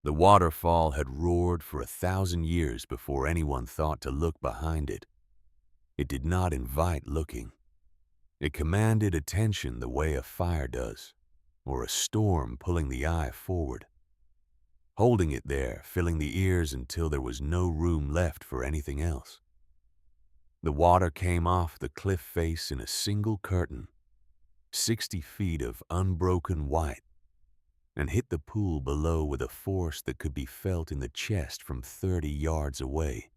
The waterfall had roared for 1,000 years before anyone thought to look behind it. It did not invite looking. It commanded attention the way a fire does, or a storm pulling the eye forward, holding it there, filling the ears until there was no room left for anything else. The water came off the cliff face in a single curtain, 60 feet of unbroken white, and hit the pool below with a force that could be felt in the chest from 30 yards away.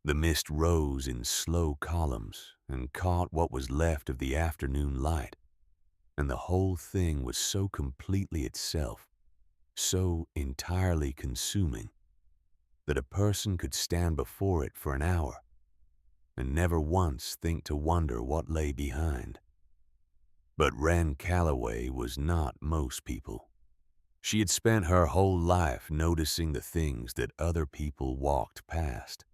The mist rose in slow columns and caught what was left of the afternoon light, and the whole thing was so completely itself, so entirely consuming, that a person could stand before it for an hour and never once think to wonder what lay behind. But Wren Calloway was not most people. She had spent her whole life noticing the things that other people walked past.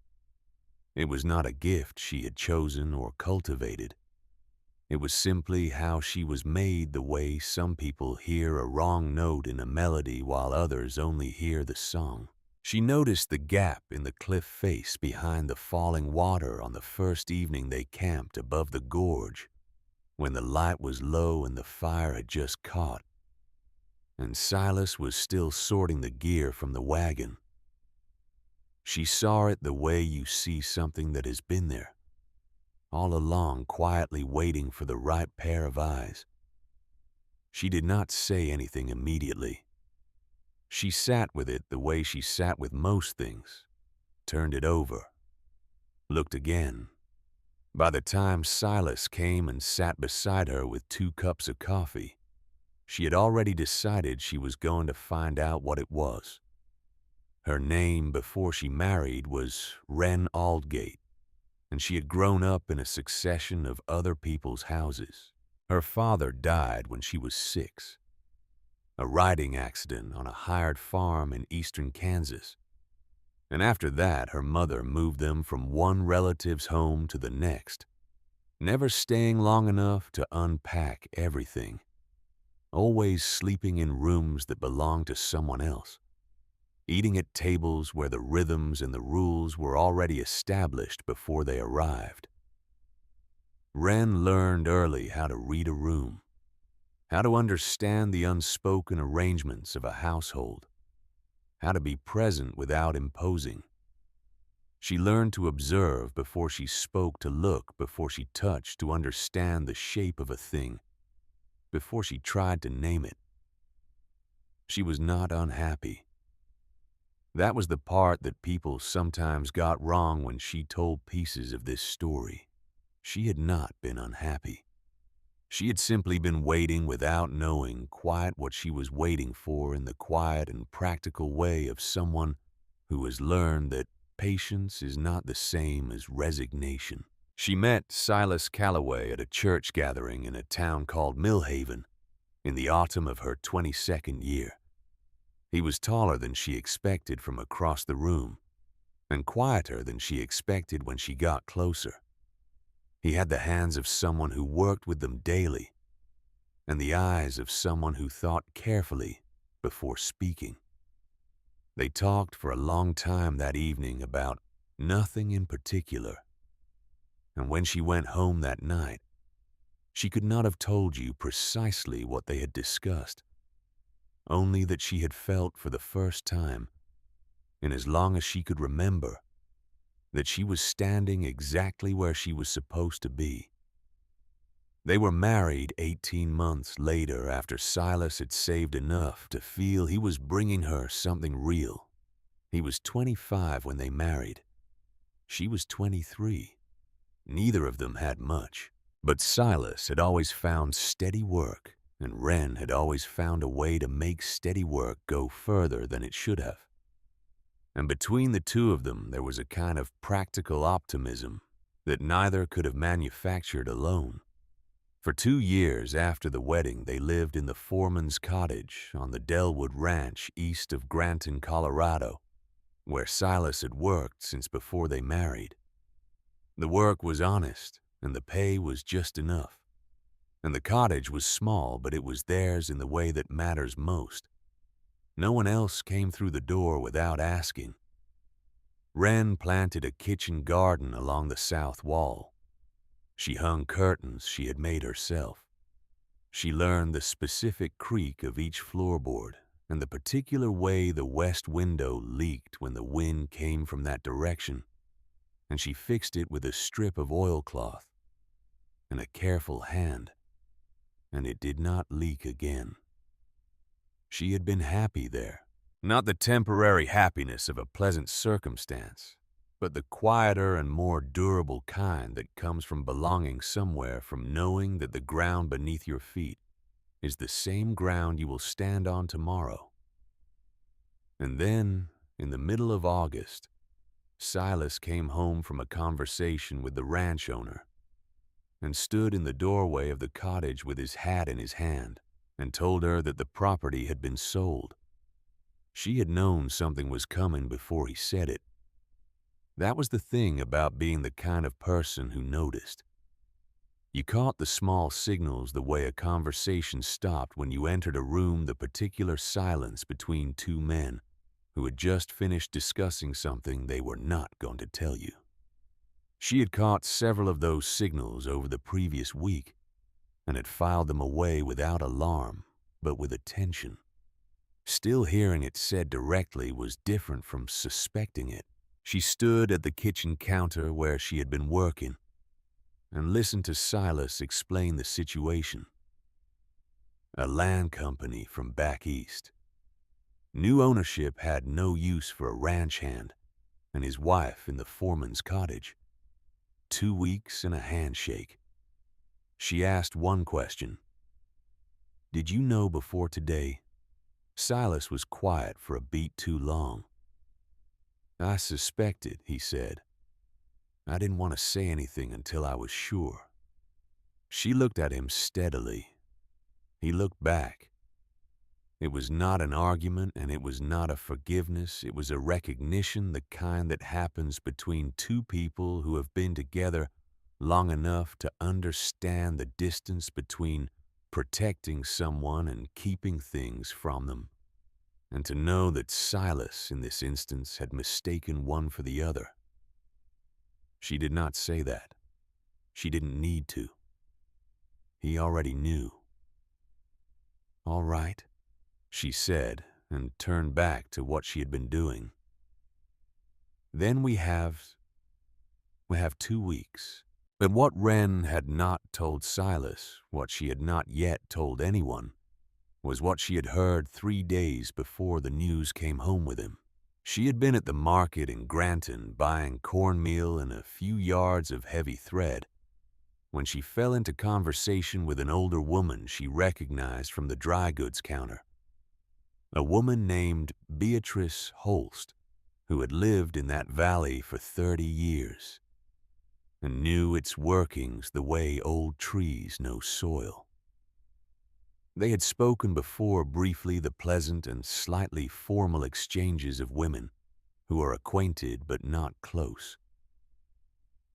It was not a gift she had chosen or cultivated. It was simply how she was made, the way some people hear a wrong note in a melody while others only hear the song. She noticed the gap in the cliff face behind the falling water on the first evening they camped above the gorge, when the light was low and the fire had just caught, and Silas was still sorting the gear from the wagon. She saw it the way you see something that has been there, all along quietly waiting for the right pair of eyes. She did not say anything immediately. She sat with it the way she sat with most things, turned it over, looked again. By the time Silas came and sat beside her with 2 cups of coffee, she had already decided she was going to find out what it was. Her name before she married was Wren Aldgate, and she had grown up in a succession of other people's houses. Her father died when she was 6, a riding accident on a hired farm in eastern Kansas. And after that, her mother moved them from one relative's home to the next, never staying long enough to unpack everything, always sleeping in rooms that belonged to someone else, eating at tables where the rhythms and the rules were already established before they arrived. Wren learned early how to read a room, how to understand the unspoken arrangements of a household, how to be present without imposing. She learned to observe before she spoke, to look before she touched, to understand the shape of a thing before she tried to name it. She was not unhappy. That was the part that people sometimes got wrong when she told pieces of this story. She had not been unhappy. She had simply been waiting without knowing quite what she was waiting for, in the quiet and practical way of someone who has learned that patience is not the same as resignation. She met Silas Calloway at a church gathering in a town called Millhaven in the autumn of her 22nd year. He was taller than she expected from across the room, and quieter than she expected when she got closer. He had the hands of someone who worked with them daily, and the eyes of someone who thought carefully before speaking. They talked for a long time that evening about nothing in particular, and when she went home that night, she could not have told you precisely what they had discussed, only that she had felt for the first time, in as long as she could remember, that she was standing exactly where she was supposed to be. They were married 18 months later, after Silas had saved enough to feel he was bringing her something real. He was 25 when they married. She was 23. Neither of them had much, but Silas had always found steady work, and Wren had always found a way to make steady work go further than it should have. And between the two of them, there was a kind of practical optimism that neither could have manufactured alone. For 2 years after the wedding, they lived in the foreman's cottage on the Delwood Ranch east of Granton, Colorado, where Silas had worked since before they married. The work was honest, and the pay was just enough. And the cottage was small, but it was theirs in the way that matters most. No one else came through the door without asking. Wren planted a kitchen garden along the south wall. She hung curtains she had made herself. She learned the specific creak of each floorboard and the particular way the west window leaked when the wind came from that direction, and she fixed it with a strip of oilcloth and a careful hand, and it did not leak again. She had been happy there. Not the temporary happiness of a pleasant circumstance, but the quieter and more durable kind that comes from belonging somewhere, from knowing that the ground beneath your feet is the same ground you will stand on tomorrow. And then, in the middle of August, Silas came home from a conversation with the ranch owner and stood in the doorway of the cottage with his hat in his hand and told her that the property had been sold. She had known something was coming before he said it. That was the thing about being the kind of person who noticed. You caught the small signals, the way a conversation stopped when you entered a room, the particular silence between two men who had just finished discussing something they were not going to tell you. She had caught several of those signals over the previous week and had filed them away without alarm, but with attention. Still hearing it said directly was different from suspecting it. She stood at the kitchen counter where she had been working and listened to Silas explain the situation. A land company from back east. New ownership had no use for a ranch hand and his wife in the foreman's cottage. 2 weeks and a handshake. She asked one question. "Did you know before today?" Silas was quiet for a beat too long. "I suspected," he said. "I didn't want to say anything until I was sure." She looked at him steadily. He looked back. It was not an argument and it was not a forgiveness. It was a recognition, the kind that happens between two people who have been together long enough to understand the distance between protecting someone and keeping things from them, and to know that Silas, in this instance, had mistaken one for the other. She did not say that. She didn't need to. He already knew. "All right," she said, and turned back to what she had been doing. "Then we have 2 weeks." But what Wren had not told Silas, what she had not yet told anyone, was what she had heard 3 days before the news came home with him. She had been at the market in Granton buying cornmeal and a few yards of heavy thread when she fell into conversation with an older woman she recognized from the dry goods counter. A woman named Beatrice Holst, who had lived in that valley for 30 years and knew its workings the way old trees know soil. They had spoken before briefly, the pleasant and slightly formal exchanges of women who are acquainted but not close.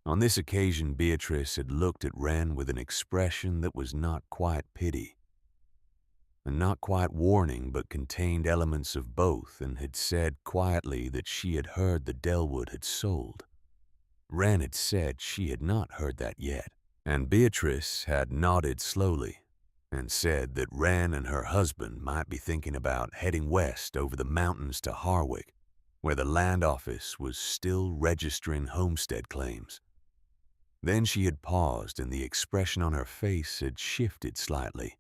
On this occasion, Beatrice had looked at Wren with an expression that was not quite pity, and not quite warning, but contained elements of both, and had said quietly that she had heard the Delwood had sold. Wren had said she had not heard that yet, and Beatrice had nodded slowly and said that Wren and her husband might be thinking about heading west over the mountains to Harwick, where the land office was still registering homestead claims. Then she had paused, and the expression on her face had shifted slightly.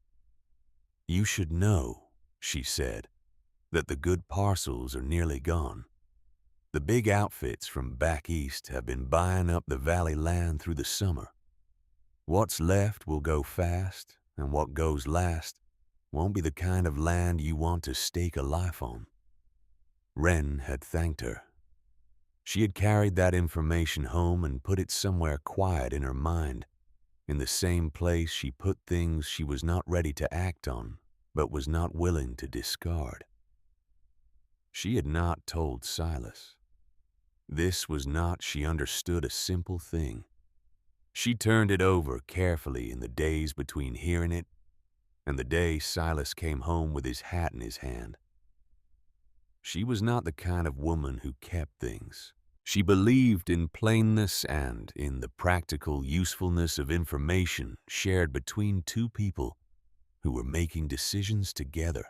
"You should know," she said, "that the good parcels are nearly gone. The big outfits from back east have been buying up the valley land through the summer. What's left will go fast, and what goes last won't be the kind of land you want to stake a life on." Wren had thanked her. She had carried that information home and put it somewhere quiet in her mind, in the same place she put things she was not ready to act on, but was not willing to discard. She had not told Silas. This was not, she understood, a simple thing. She turned it over carefully in the days between hearing it and the day Silas came home with his hat in his hand. She was not the kind of woman who kept things. She believed in plainness and in the practical usefulness of information shared between two people who were making decisions together.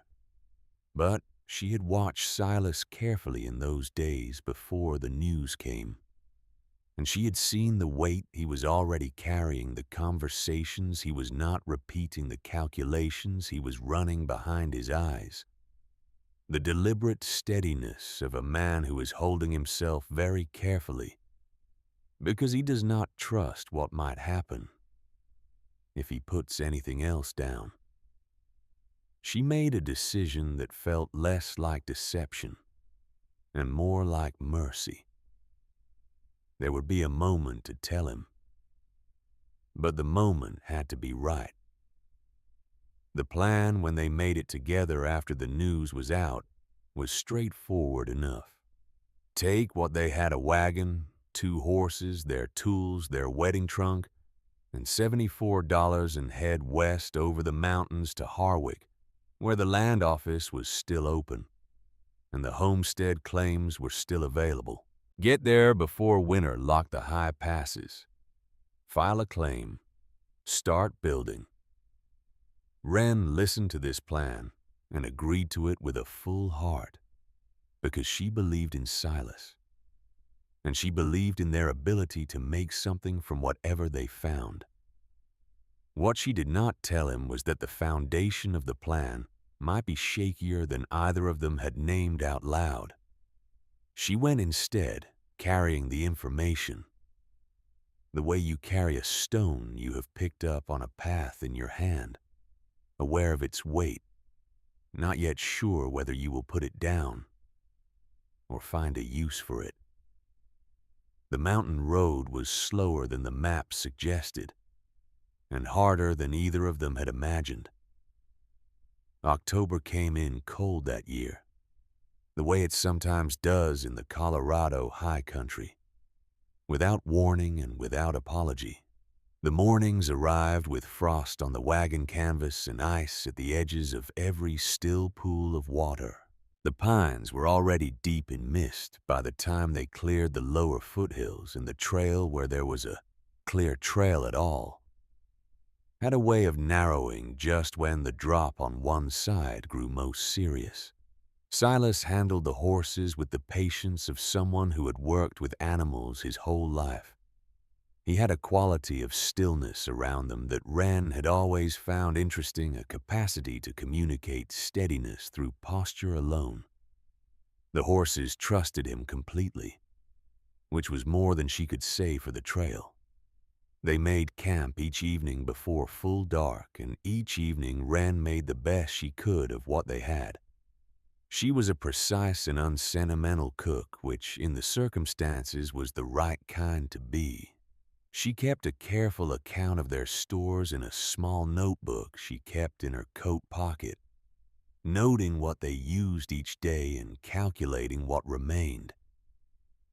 But she had watched Silas carefully in those days before the news came, and she had seen the weight he was already carrying, the conversations he was not repeating, the calculations he was running behind his eyes, the deliberate steadiness of a man who is holding himself very carefully because he does not trust what might happen if he puts anything else down. She made a decision that felt less like deception and more like mercy. There would be a moment to tell him, but the moment had to be right. The plan, when they made it together after the news was out, was straightforward enough. Take what they had: a wagon, 2 horses, their tools, their wedding trunk, and $74 and head west over the mountains to Harwick, where the land office was still open and the homestead claims were still available. Get there before winter locked the high passes. File a claim. Start building. Wren listened to this plan and agreed to it with a full heart because she believed in Silas, and she believed in their ability to make something from whatever they found. What she did not tell him was that the foundation of the plan might be shakier than either of them had named out loud. She went instead, carrying the information, the way you carry a stone you have picked up on a path in your hand, aware of its weight, not yet sure whether you will put it down or find a use for it. The mountain road was slower than the map suggested, and harder than either of them had imagined. October came in cold that year, the way it sometimes does in the Colorado high country, without warning and without apology. The mornings arrived with frost on the wagon canvas and ice at the edges of every still pool of water. The pines were already deep in mist by the time they cleared the lower foothills, and the trail, where there was a clear trail at all, had a way of narrowing just when the drop on one side grew most serious. Silas handled the horses with the patience of someone who had worked with animals his whole life. He had a quality of stillness around them that Wren had always found interesting, a capacity to communicate steadiness through posture alone. The horses trusted him completely, which was more than she could say for the trail. They made camp each evening before full dark, and each evening Wren made the best she could of what they had. She was a precise and unsentimental cook, which in the circumstances was the right kind to be. She kept a careful account of their stores in a small notebook she kept in her coat pocket, noting what they used each day and calculating what remained.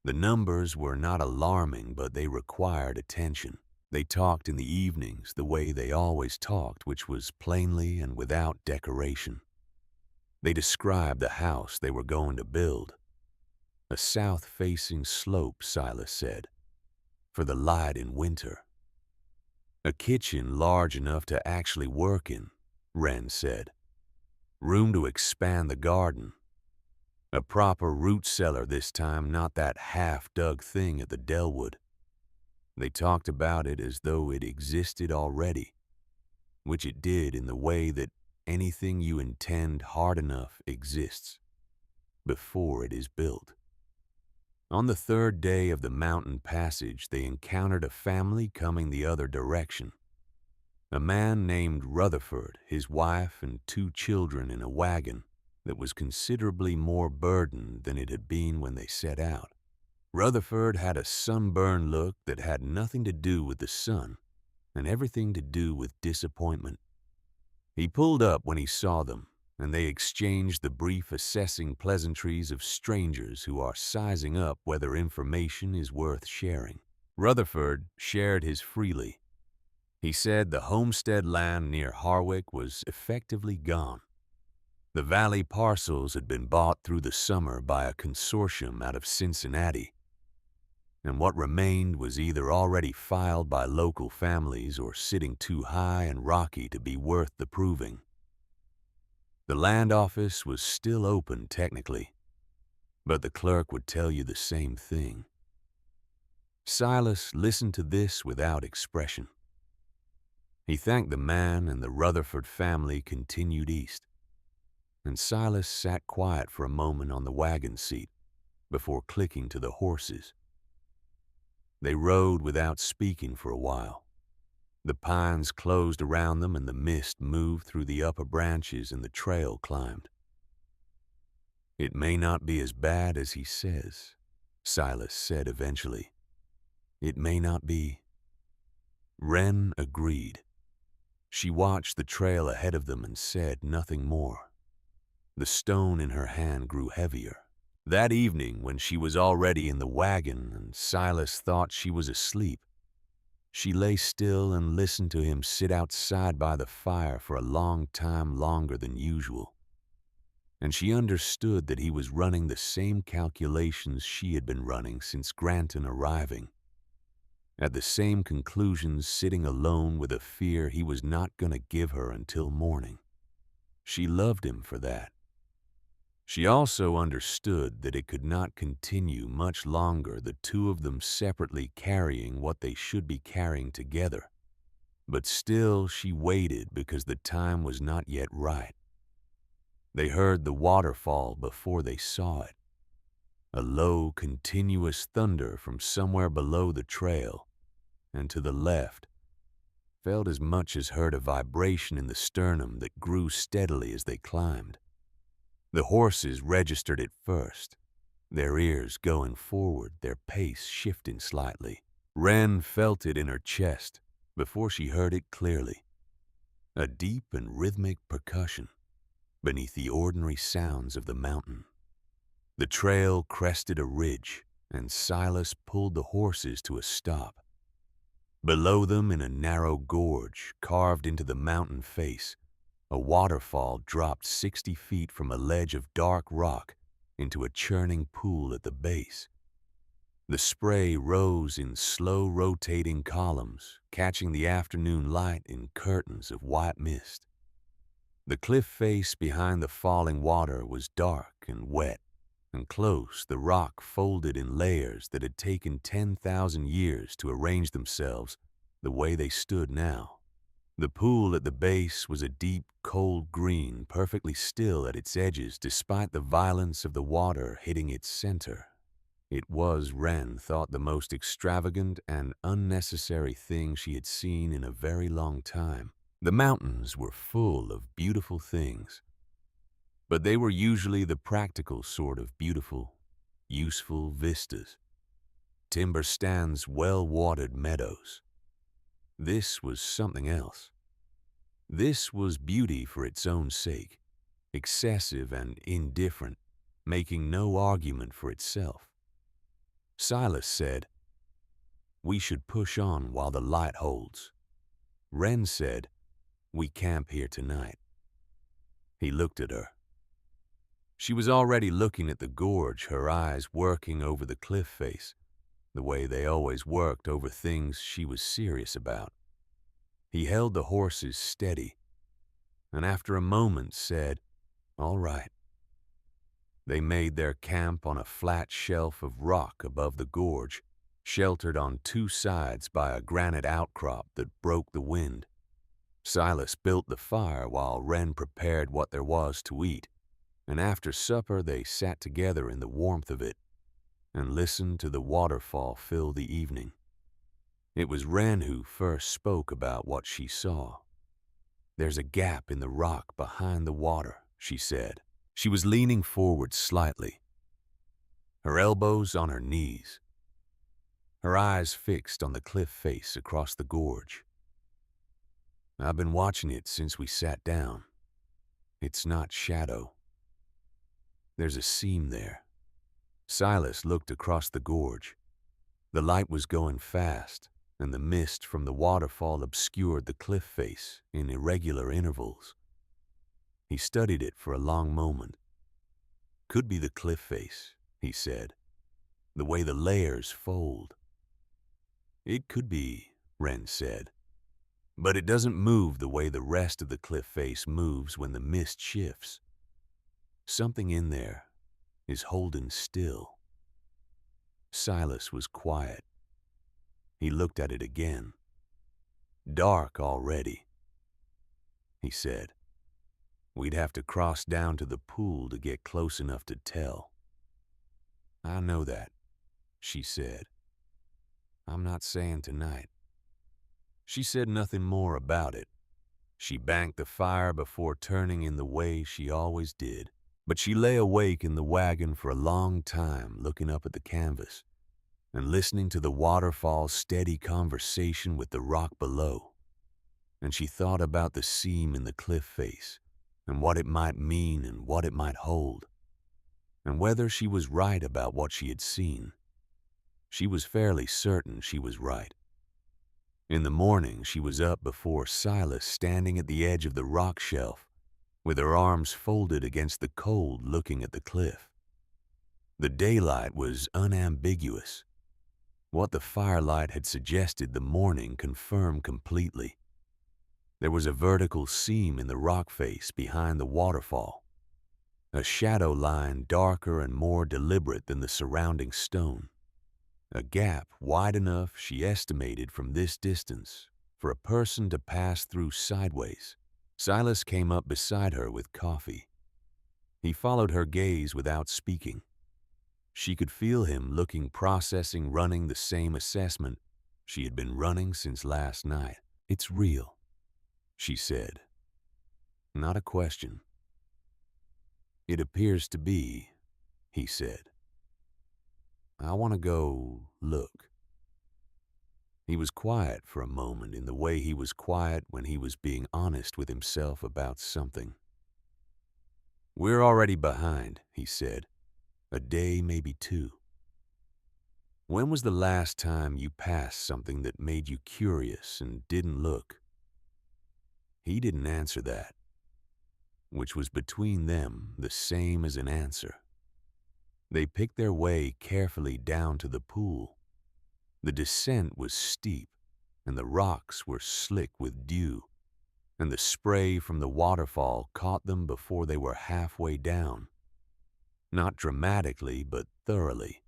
The numbers were not alarming, but they required attention. They talked in the evenings the way they always talked, which was plainly and without decoration. They described the house they were going to build. A south-facing slope, Silas said, for the light in winter. A kitchen large enough to actually work in, Wren said. Room to expand the garden. A proper root cellar this time, not that half-dug thing at the Delwood. They talked about it as though it existed already, which it did in the way that anything you intend hard enough exists before it is built. On the 3rd day of the mountain passage, they encountered a family coming the other direction. A man named Rutherford, his wife, and 2 children in a wagon that was considerably more burdened than it had been when they set out. Rutherford had a sunburned look that had nothing to do with the sun and everything to do with disappointment. He pulled up when he saw them, and they exchanged the brief assessing pleasantries of strangers who are sizing up whether information is worth sharing. Rutherford shared his freely. He said the homestead land near Harwick was effectively gone. The valley parcels had been bought through the summer by a consortium out of Cincinnati, and what remained was either already filed by local families or sitting too high and rocky to be worth the proving. The land office was still open technically, but the clerk would tell you the same thing. Silas listened to this without expression. He thanked the man, and the Rutherford family continued east, and Silas sat quiet for a moment on the wagon seat before clicking to the horses. They rode without speaking for a while. The pines closed around them and the mist moved through the upper branches and the trail climbed. "It may not be as bad as he says," Silas said eventually. "It may not be." Wren agreed. She watched the trail ahead of them and said nothing more. The stone in her hand grew heavier. That evening, when she was already in the wagon and Silas thought she was asleep, she lay still and listened to him sit outside by the fire for a long time longer than usual. And she understood that he was running the same calculations she had been running since Granton arriving. At the same conclusions, sitting alone with a fear he was not going to give her until morning. She loved him for that. She also understood that it could not continue much longer, the two of them separately carrying what they should be carrying together. But still she waited because the time was not yet right. They heard the waterfall before they saw it. A low, continuous thunder from somewhere below the trail, and to the left, felt as much as heard a vibration in the sternum that grew steadily as they climbed. The horses registered it first, their ears going forward, their pace shifting slightly. Wren felt it in her chest before she heard it clearly. A deep and rhythmic percussion beneath the ordinary sounds of the mountain. The trail crested a ridge, and Silas pulled the horses to a stop. Below them, in a narrow gorge carved into the mountain face, a waterfall dropped 60 feet from a ledge of dark rock into a churning pool at the base. The spray rose in slow rotating columns, catching the afternoon light in curtains of white mist. The cliff face behind the falling water was dark and wet, and close the rock folded in layers that had taken 10,000 years to arrange themselves the way they stood now. The pool at the base was a deep, cold green, perfectly still at its edges despite the violence of the water hitting its center. It was, Wren thought, the most extravagant and unnecessary thing she had seen in a very long time. The mountains were full of beautiful things, but they were usually the practical sort of beautiful, useful vistas. Timber stands, well-watered meadows. This was something else. This was beauty for its own sake, excessive and indifferent, making no argument for itself. Silas said, "We should push on while the light holds." Wren said, "We camp here tonight." He looked at her. She was already looking at the gorge, her eyes working over the cliff face, the way they always worked over things she was serious about. He held the horses steady, and after a moment said, "All right." They made their camp on a flat shelf of rock above the gorge, sheltered on two sides by a granite outcrop that broke the wind. Silas built the fire while Wren prepared what there was to eat, and after supper they sat together in the warmth of it and listened to the waterfall fill the evening. It was Wren who first spoke about what she saw. "There's a gap in the rock behind the water," she said. She was leaning forward slightly, her elbows on her knees, her eyes fixed on the cliff face across the gorge. "I've been watching it since we sat down. It's not shadow. There's a seam there." Silas looked across the gorge. The light was going fast, and the mist from the waterfall obscured the cliff face in irregular intervals. He studied it for a long moment. Could be the cliff face, he said, the way the layers fold. It could be, Wren said, but it doesn't move the way the rest of the cliff face moves when the mist shifts. Something in there is holding still. Silas was quiet. He looked at it again. Dark already. He said, "We'd have to cross down to the pool to get close enough to tell." "I know that," she said. "I'm not saying tonight." She said nothing more about it. She banked the fire before turning in the way she always did. But she lay awake in the wagon for a long time, looking up at the canvas and listening to the waterfall's steady conversation with the rock below. And she thought about the seam in the cliff face and what it might mean and what it might hold, and whether she was right about what she had seen. She was fairly certain she was right. In the morning, she was up before Silas, standing at the edge of the rock shelf, with her arms folded against the cold, looking at the cliff. The daylight was unambiguous. What the firelight had suggested the morning confirmed completely. There was a vertical seam in the rock face behind the waterfall, a shadow line darker and more deliberate than the surrounding stone, a gap wide enough, she estimated from this distance, for a person to pass through sideways. Silas came up beside her with coffee. He followed her gaze without speaking. She could feel him looking, processing, running the same assessment she had been running since last night. "It's real," she said. "Not a question." "It appears to be," he said. "I want to go look." He was quiet for a moment in the way he was quiet when he was being honest with himself about something. "We're already behind," he said. "A day, maybe two. When was the last time you passed something that made you curious and didn't look?" He didn't answer that, which was between them the same as an answer. They picked their way carefully down to the pool. The descent was steep, and the rocks were slick with dew, and the spray from the waterfall caught them before they were halfway down. Not dramatically, but thoroughly.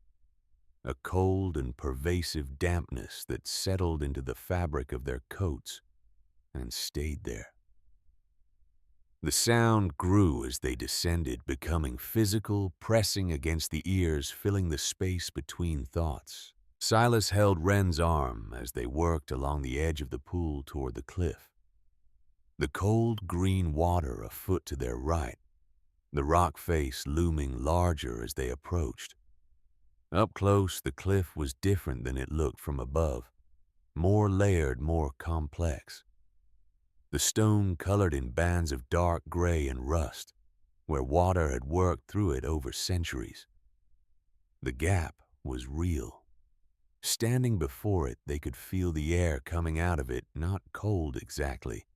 A cold and pervasive dampness that settled into the fabric of their coats and stayed there. The sound grew as they descended, becoming physical, pressing against the ears, filling the space between thoughts. Silas held Wren's arm as they worked along the edge of the pool toward the cliff. The cold green water a foot to their right, the rock face looming larger as they approached. Up close, the cliff was different than it looked from above, more layered, more complex. The stone colored in bands of dark gray and rust, where water had worked through it over centuries. The gap was real. Standing before it, they could feel the air coming out of it, not cold exactly,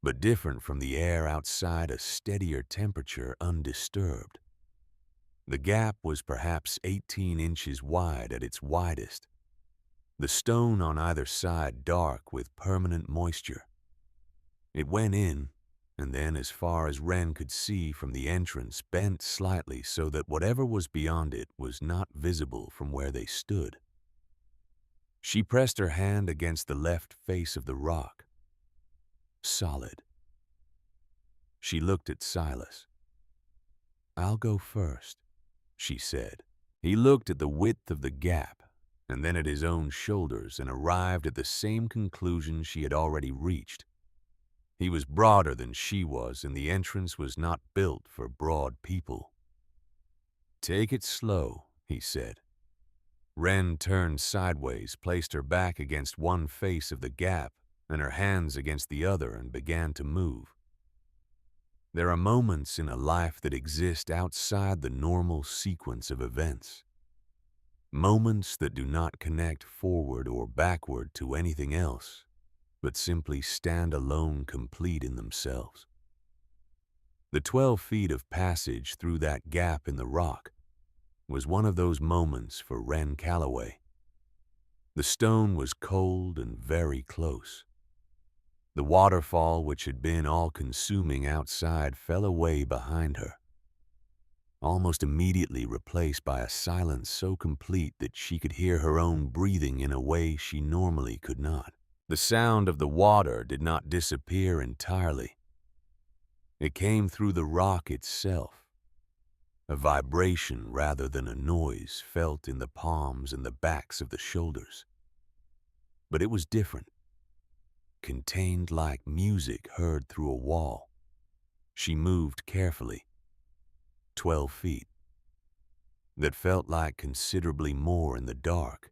but different from the air outside, a steadier temperature, undisturbed. The gap was perhaps 18 inches wide at its widest, the stone on either side dark with permanent moisture. It went in, and then, as far as Wren could see from the entrance, bent slightly so that whatever was beyond it was not visible from where they stood. She pressed her hand against the left face of the rock. Solid. She looked at Silas. "I'll go first," she said. He looked at the width of the gap, and then at his own shoulders, and arrived at the same conclusion she had already reached. He was broader than she was, and the entrance was not built for broad people. "Take it slow," he said. Wren turned sideways, placed her back against one face of the gap and her hands against the other, and began to move. There are moments in a life that exist outside the normal sequence of events. Moments that do not connect forward or backward to anything else, but simply stand alone, complete in themselves. The 12 feet of passage through that gap in the rock was one of those moments for Wren Calloway. The stone was cold and very close. The waterfall, which had been all-consuming outside, fell away behind her, almost immediately replaced by a silence so complete that she could hear her own breathing in a way she normally could not. The sound of the water did not disappear entirely. It came through the rock itself, a vibration rather than a noise felt in the palms and the backs of the shoulders. But it was different, contained like music heard through a wall. She moved carefully, 12 feet. That felt like considerably more in the dark,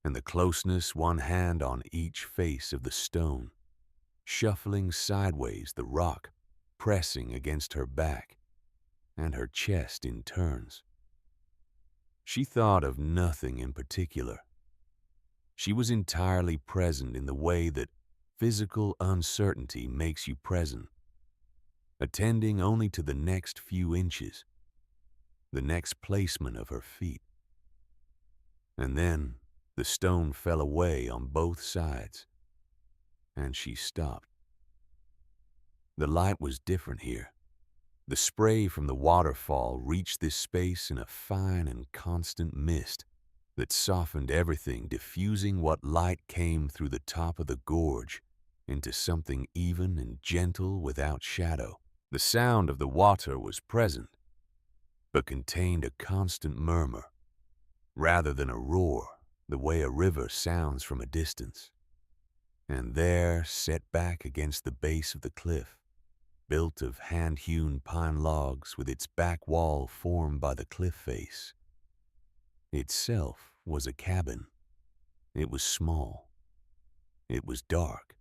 and the closeness, one hand on each face of the stone, shuffling sideways, the rock pressing against her back and her chest in turns. She thought of nothing in particular. She was entirely present in the way that physical uncertainty makes you present, attending only to the next few inches, the next placement of her feet. And then the stone fell away on both sides, and she stopped. The light was different here. The spray from the waterfall reached this space in a fine and constant mist that softened everything, diffusing what light came through the top of the gorge into something even and gentle without shadow. The sound of the water was present, but contained a constant murmur, rather than a roar, the way a river sounds from a distance. And there, set back against the base of the cliff, built of hand-hewn pine logs with its back wall formed by the cliff face, itself was a cabin. It was small. It was dark.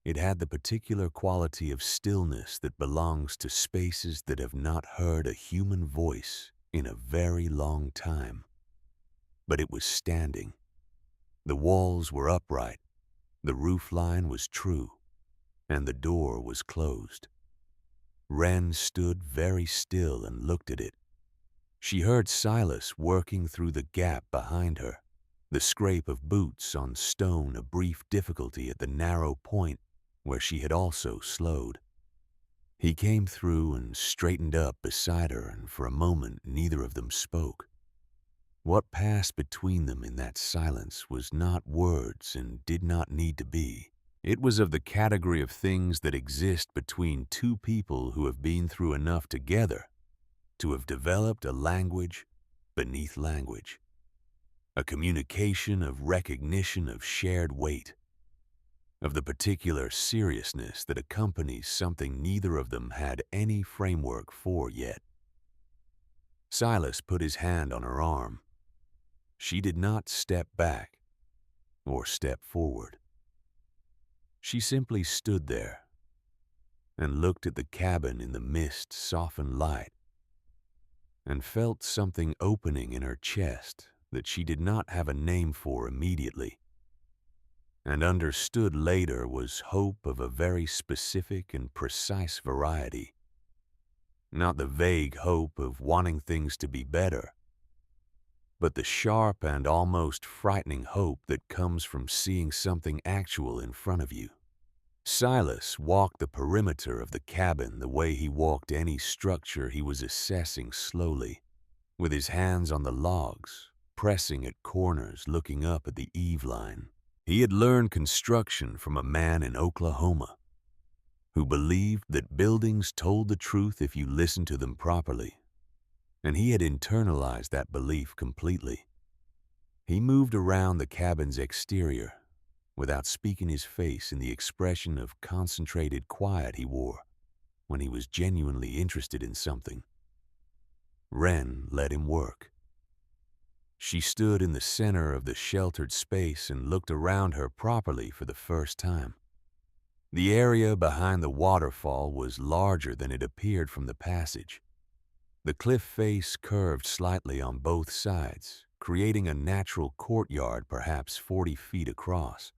It had the particular quality of stillness that belongs to spaces that have not heard a human voice in a very long time. But it was standing. The walls were upright, the roof line was true, and the door was closed. Wren stood very still and looked at it. She heard Silas working through the gap behind her, the scrape of boots on stone, a brief difficulty at the narrow point where she had also slowed. He came through and straightened up beside her, and for a moment neither of them spoke. What passed between them in that silence was not words and did not need to be. It was of the category of things that exist between two people who have been through enough together to have developed a language beneath language, a communication of recognition of shared weight, of the particular seriousness that accompanies something neither of them had any framework for yet. Silas put his hand on her arm. She did not step back or step forward. She simply stood there and looked at the cabin in the mist-softened light and felt something opening in her chest that she did not have a name for immediately, and understood later was hope of a very specific and precise variety. Not the vague hope of wanting things to be better, but the sharp and almost frightening hope that comes from seeing something actual in front of you. Silas walked the perimeter of the cabin the way he walked any structure he was assessing slowly, with his hands on the logs, pressing at corners, looking up at the eave line. He had learned construction from a man in Oklahoma who believed that buildings told the truth if you listened to them properly, and he had internalized that belief completely. He moved around the cabin's exterior without speaking his face in the expression of concentrated quiet he wore when he was genuinely interested in something. Wren let him work. She stood in the center of the sheltered space and looked around her properly for the first time. The area behind the waterfall was larger than it appeared from the passage. The cliff face curved slightly on both sides, creating a natural courtyard perhaps 40 feet across,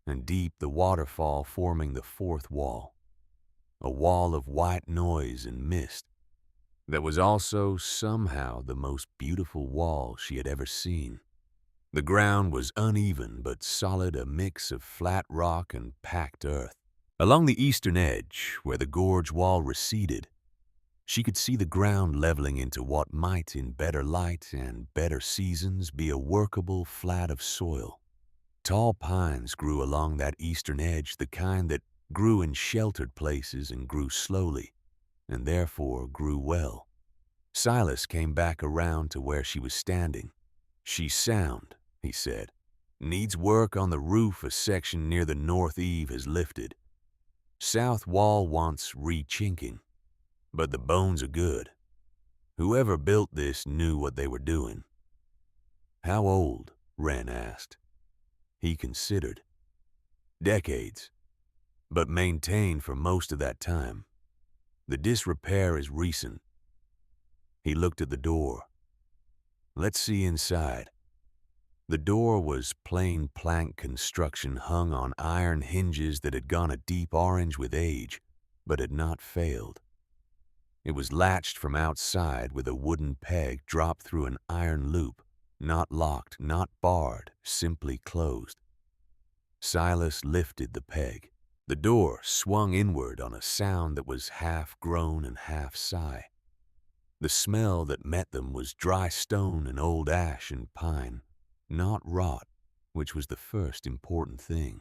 and deep the waterfall forming the fourth wall. a wall of white noise and mist that was also somehow the most beautiful wall she had ever seen. The ground was uneven but solid, a mix of flat rock and packed earth. Along the eastern edge, where the gorge wall receded, she could see the ground leveling into what might, in better light and better seasons, be a workable flat of soil. Tall pines grew along that eastern edge, the kind that grew in sheltered places and grew slowly, and therefore grew well. Silas came back around to where she was standing. "She's sound," he said. "Needs work on the roof. A section near the north eave has lifted. South wall wants re-chinking, but the bones are good. Whoever built this knew what they were doing." "How old?" Wren asked. He considered. "Decades, but maintained for most of that time. The disrepair is recent." He looked at the door. "Let's see inside." The door was plain plank construction hung on iron hinges that had gone a deep orange with age, but had not failed. It was latched from outside with a wooden peg dropped through an iron loop, not locked, not barred, simply closed. Silas lifted the peg. The door swung inward on a sound that was half groan and half sigh. The smell that met them was dry stone and old ash and pine, not rot, which was the first important thing.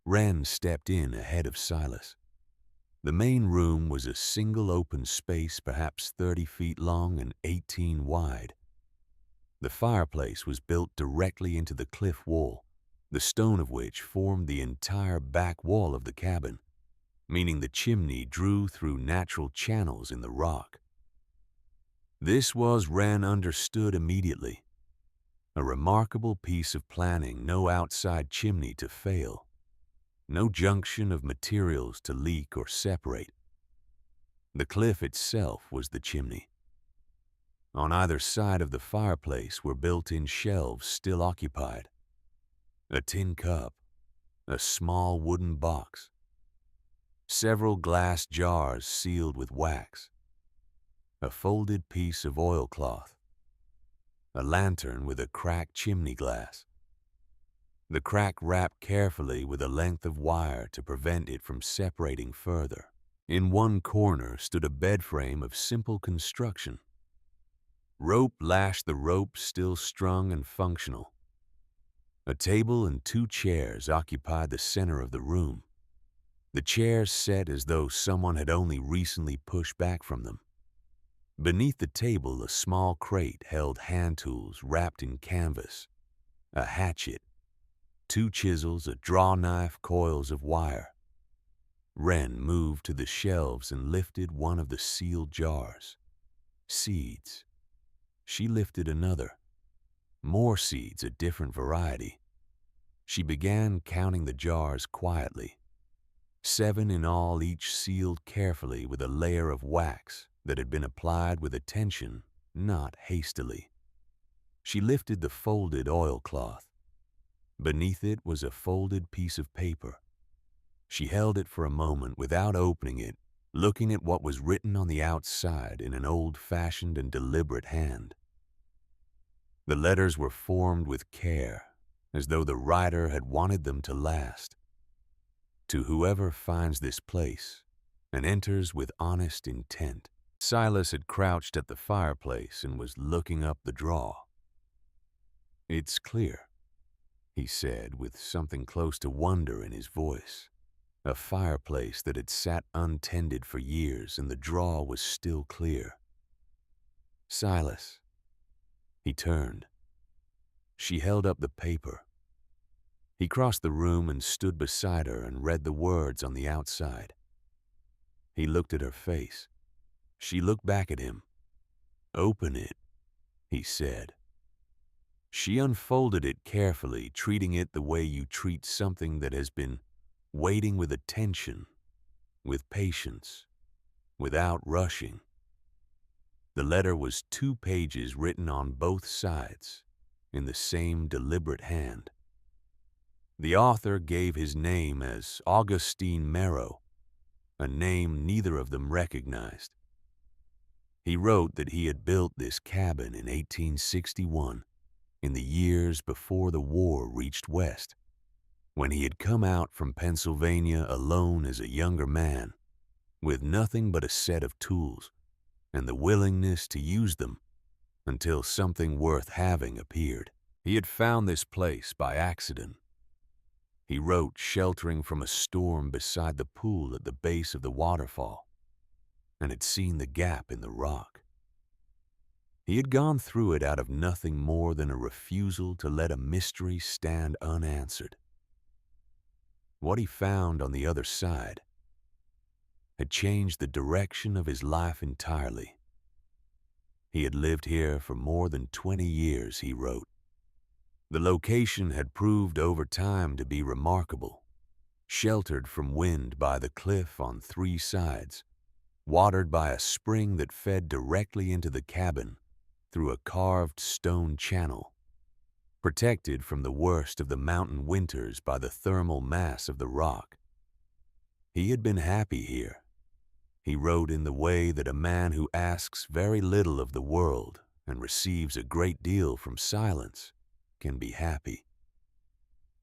Wren stepped in ahead of Silas. The main room was a single open space, perhaps 30 feet long and 18 wide. The fireplace was built directly into the cliff wall, the stone of which formed the entire back wall of the cabin, meaning the chimney drew through natural channels in the rock. This was, Wren understood immediately, a remarkable piece of planning. No outside chimney to fail, no junction of materials to leak or separate. The cliff itself was the chimney. On either side of the fireplace were built-in shelves still occupied, a tin cup, a small wooden box, several glass jars sealed with wax, a folded piece of oilcloth, a lantern with a cracked chimney glass, the crack wrapped carefully with a length of wire to prevent it from separating further. In one corner stood a bed frame of simple construction. Rope lashed the rope, still strung and functional. A table and 2 chairs occupied the center of the room, the chairs set as though someone had only recently pushed back from them. Beneath the table, a small crate held hand tools wrapped in canvas, a hatchet, 2 chisels, a draw knife, coils of wire. Wren moved to the shelves and lifted one of the sealed jars. Seeds. She lifted another. More seeds, a different variety. She began counting the jars quietly. 7 in all, each sealed carefully with a layer of wax that had been applied with attention, not hastily. She lifted the folded oilcloth. Beneath it was a folded piece of paper. She held it for a moment without opening it, looking at what was written on the outside in an old-fashioned and deliberate hand. The letters were formed with care, as though the writer had wanted them to last. "To whoever finds this place and enters with honest intent." Silas had crouched at the fireplace and was looking up the draw. "It's clear," he said with something close to wonder in his voice. A fireplace that had sat untended for years, and the draw was still clear. "Silas." He turned. She held up the paper. He crossed the room and stood beside her and read the words on the outside. He looked at her face. She looked back at him. "Open it," he said. She unfolded it carefully, treating it the way you treat something that has been waiting, with attention, with patience, without rushing. The letter was 2 pages written on both sides, in the same deliberate hand. The author gave his name as Augustine Merrow, a name neither of them recognized. He wrote that he had built this cabin in 1861, in the years before the war reached West, when he had come out from Pennsylvania alone as a younger man, with nothing but a set of tools and the willingness to use them until something worth having appeared. He had found this place by accident. He wrote sheltering from a storm beside the pool at the base of the waterfall, and had seen the gap in the rock. He had gone through it out of nothing more than a refusal to let a mystery stand unanswered. What he found on the other side had changed the direction of his life entirely. He had lived here for more than 20 years, he wrote. The location had proved over time to be remarkable, sheltered from wind by the cliff on 3 sides, watered by a spring that fed directly into the cabin through a carved stone channel, protected from the worst of the mountain winters by the thermal mass of the rock. He had been happy here. He wrote in the way that a man who asks very little of the world and receives a great deal from silence can be happy.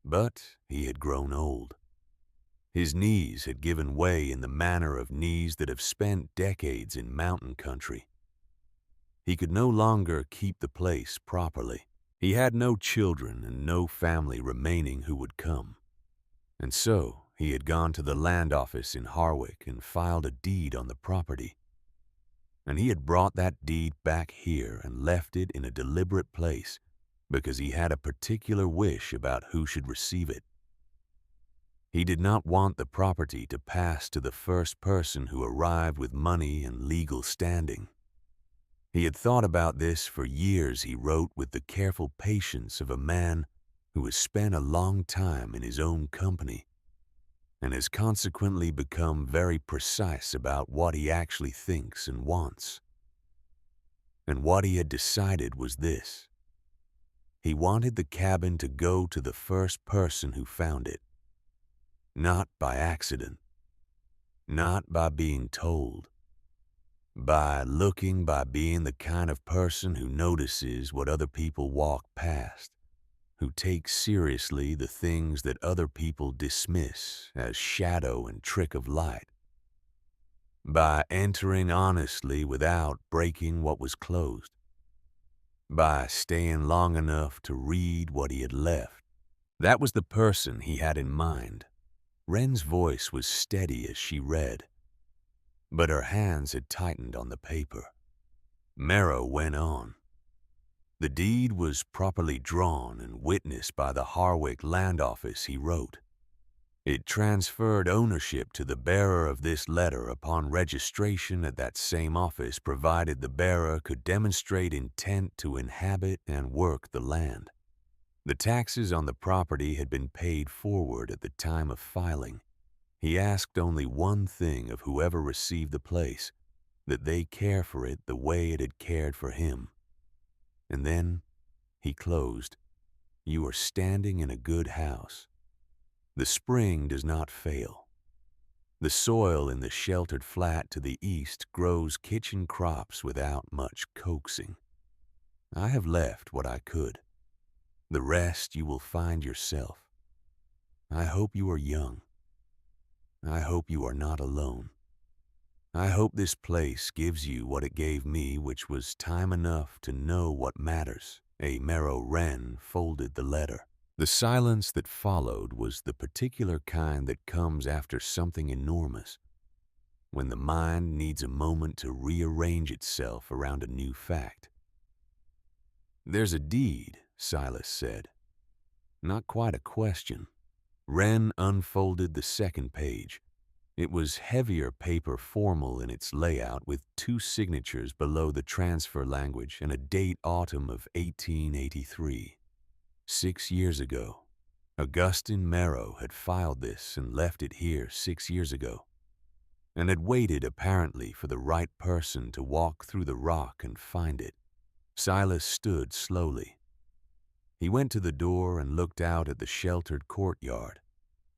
But he had grown old. His knees had given way in the manner of knees that have spent decades in mountain country. He could no longer keep the place properly. He had no children and no family remaining who would come. And so he had gone to the land office in Harwick and filed a deed on the property. And he had brought that deed back here and left it in a deliberate place because he had a particular wish about who should receive it. He did not want the property to pass to the first person who arrived with money and legal standing. He had thought about this for years, he wrote, with the careful patience of a man who has spent a long time in his own company and has consequently become very precise about what he actually thinks and wants. And what he had decided was this. He wanted the cabin to go to the first person who found it, not by accident, not by being told, by being the kind of person who notices what other people walk past, who takes seriously the things that other people dismiss as shadow and trick of light, by entering honestly without breaking what was closed, by staying long enough to read what he had left. That was the person he had in mind. Wren's voice was steady as she read, but her hands had tightened on the paper. Merrow went on. The deed was properly drawn and witnessed by the Harwick Land Office, he wrote. It transferred ownership to the bearer of this letter upon registration at that same office, provided the bearer could demonstrate intent to inhabit and work the land. The taxes on the property had been paid forward at the time of filing. He asked only one thing of whoever received the place, that they care for it the way it had cared for him. And then he closed. You are standing in a good house. The spring does not fail. The soil in the sheltered flat to the east grows kitchen crops without much coaxing. I have left what I could. The rest you will find yourself. I hope you are young. I hope you are not alone. I hope this place gives you what it gave me, which was time enough to know what matters. A Merrow Wren folded the letter. The silence that followed was the particular kind that comes after something enormous, when the mind needs a moment to rearrange itself around a new fact. There's a deed, Silas said. Not quite a question. Wren unfolded the second page. It was heavier paper, formal in its layout, with 2 signatures below the transfer language and a date autumn of 1883. 6 years ago. Augustine Merrow had filed this and left it here 6 years ago, and had waited apparently for the right person to walk through the rock and find it. Silas stood slowly. He went to the door and looked out at the sheltered courtyard.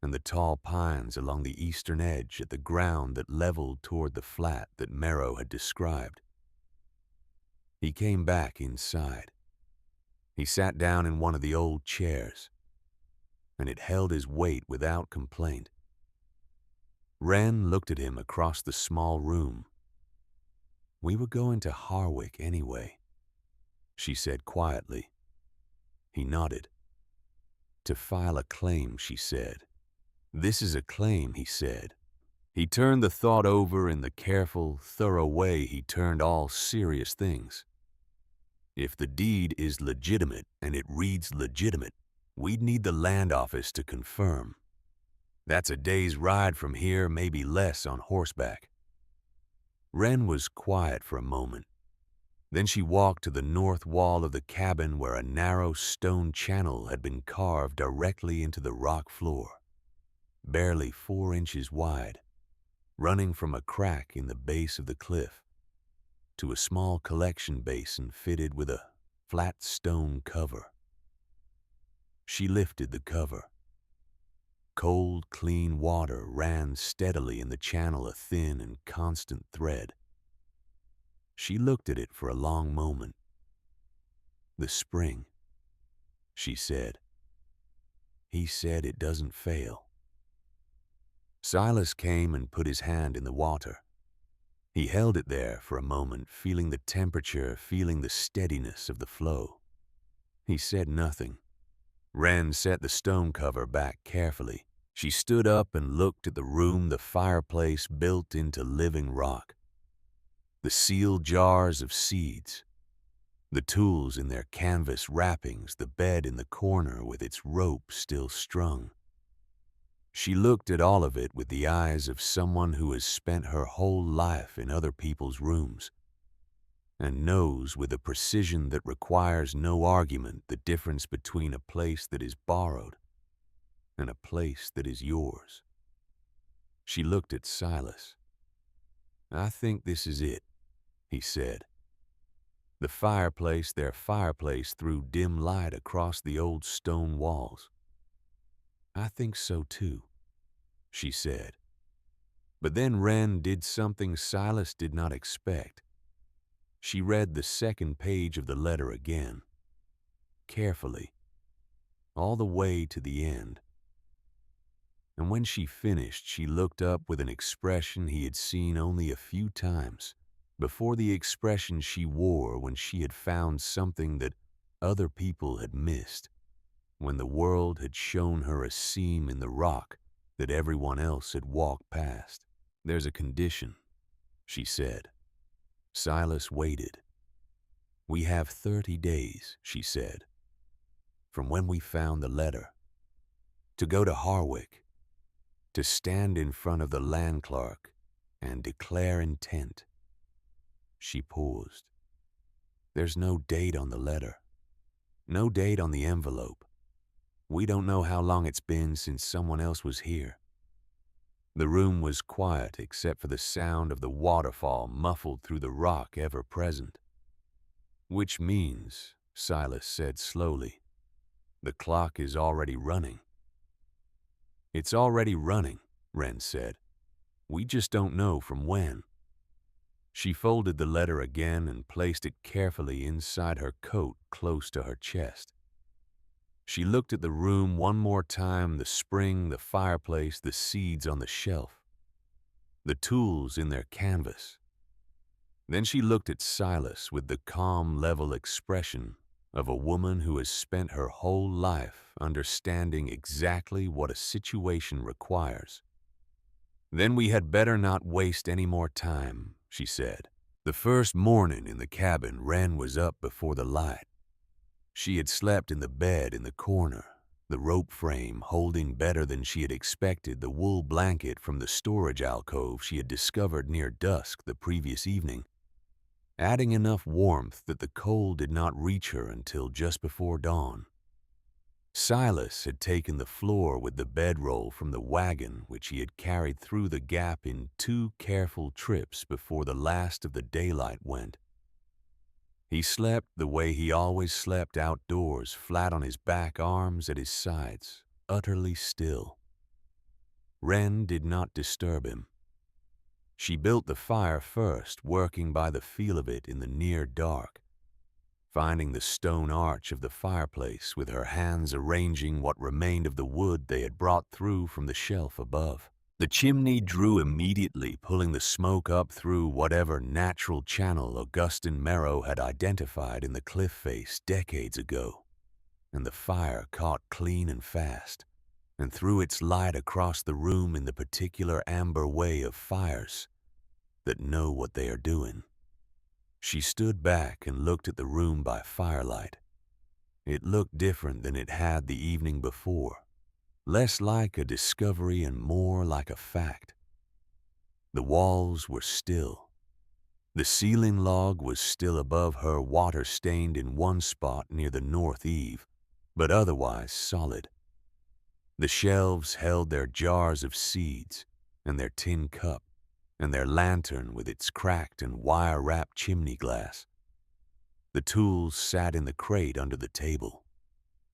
and the tall pines along the eastern edge at the ground that leveled toward the flat that Merrow had described. He came back inside. He sat down in one of the old chairs, and it held his weight without complaint. Wren looked at him across the small room. "We were going to Harwick anyway," she said quietly. He nodded. "To file a claim," she said. "This is a claim," he said. He turned the thought over in the careful, thorough way he turned all serious things. If the deed is legitimate and it reads legitimate, we'd need the land office to confirm. That's a day's ride from here, maybe less on horseback. Wren was quiet for a moment. Then she walked to the north wall of the cabin where a narrow stone channel had been carved directly into the rock floor, barely 4 inches wide, running from a crack in the base of the cliff to a small collection basin fitted with a flat stone cover. She lifted the cover. Cold, clean water ran steadily in the channel, a thin and constant thread. She looked at it for a long moment. "The spring," she said. "He said it doesn't fail." Silas came and put his hand in the water. He held it there for a moment, feeling the temperature, feeling the steadiness of the flow. He said nothing. Wren set the stone cover back carefully. She stood up and looked at the room, the fireplace built into living rock, the sealed jars of seeds, the tools in their canvas wrappings, the bed in the corner with its rope still strung. She looked at all of it with the eyes of someone who has spent her whole life in other people's rooms and knows with a precision that requires no argument the difference between a place that is borrowed and a place that is yours. She looked at Silas. "I think this is it," he said. Their fireplace threw dim light across the old stone walls. "I think so too," she said. But then Wren did something Silas did not expect. She read the second page of the letter again, carefully, all the way to the end. And when she finished, she looked up with an expression he had seen only a few times before, the expression she wore when she had found something that other people had missed, when the world had shown her a seam in the rock that everyone else had walked past. "There's a condition," she said. Silas waited. "We have 30 days, she said, from when we found the letter, to go to Harwick, to stand in front of the land clerk and declare intent." She paused. "There's no date on the letter, no date on the envelope. We don't know how long it's been since someone else was here." The room was quiet except for the sound of the waterfall muffled through the rock ever present. "Which means," Silas said slowly, "the clock is already running." "It's already running," Wren said. "We just don't know from when." She folded the letter again and placed it carefully inside her coat close to her chest. She looked at the room one more time, the spring, the fireplace, the seeds on the shelf, the tools in their canvas. Then she looked at Silas with the calm, level expression of a woman who has spent her whole life understanding exactly what a situation requires. "Then we had better not waste any more time," she said. The first morning in the cabin, Wren was up before the light. She had slept in the bed in the corner, the rope frame holding better than she had expected the wool blanket from the storage alcove she had discovered near dusk the previous evening, adding enough warmth that the cold did not reach her until just before dawn. Silas had taken the floor with the bedroll from the wagon which he had carried through the gap in 2 careful trips before the last of the daylight went. He slept the way he always slept outdoors, flat on his back, arms at his sides, utterly still. Wren did not disturb him. She built the fire first, working by the feel of it in the near dark, finding the stone arch of the fireplace with her hands arranging what remained of the wood they had brought through from the shelf above. The chimney drew immediately, pulling the smoke up through whatever natural channel Augustin Merrow had identified in the cliff face decades ago, and the fire caught clean and fast, and threw its light across the room in the particular amber way of fires that know what they are doing. She stood back and looked at the room by firelight. It looked different than it had the evening before, less like a discovery and more like a fact. The walls were still. The ceiling log was still above her, water-stained in one spot near the north eave, but otherwise solid. The shelves held their jars of seeds and their tin cup and their lantern with its cracked and wire-wrapped chimney glass. The tools sat in the crate under the table.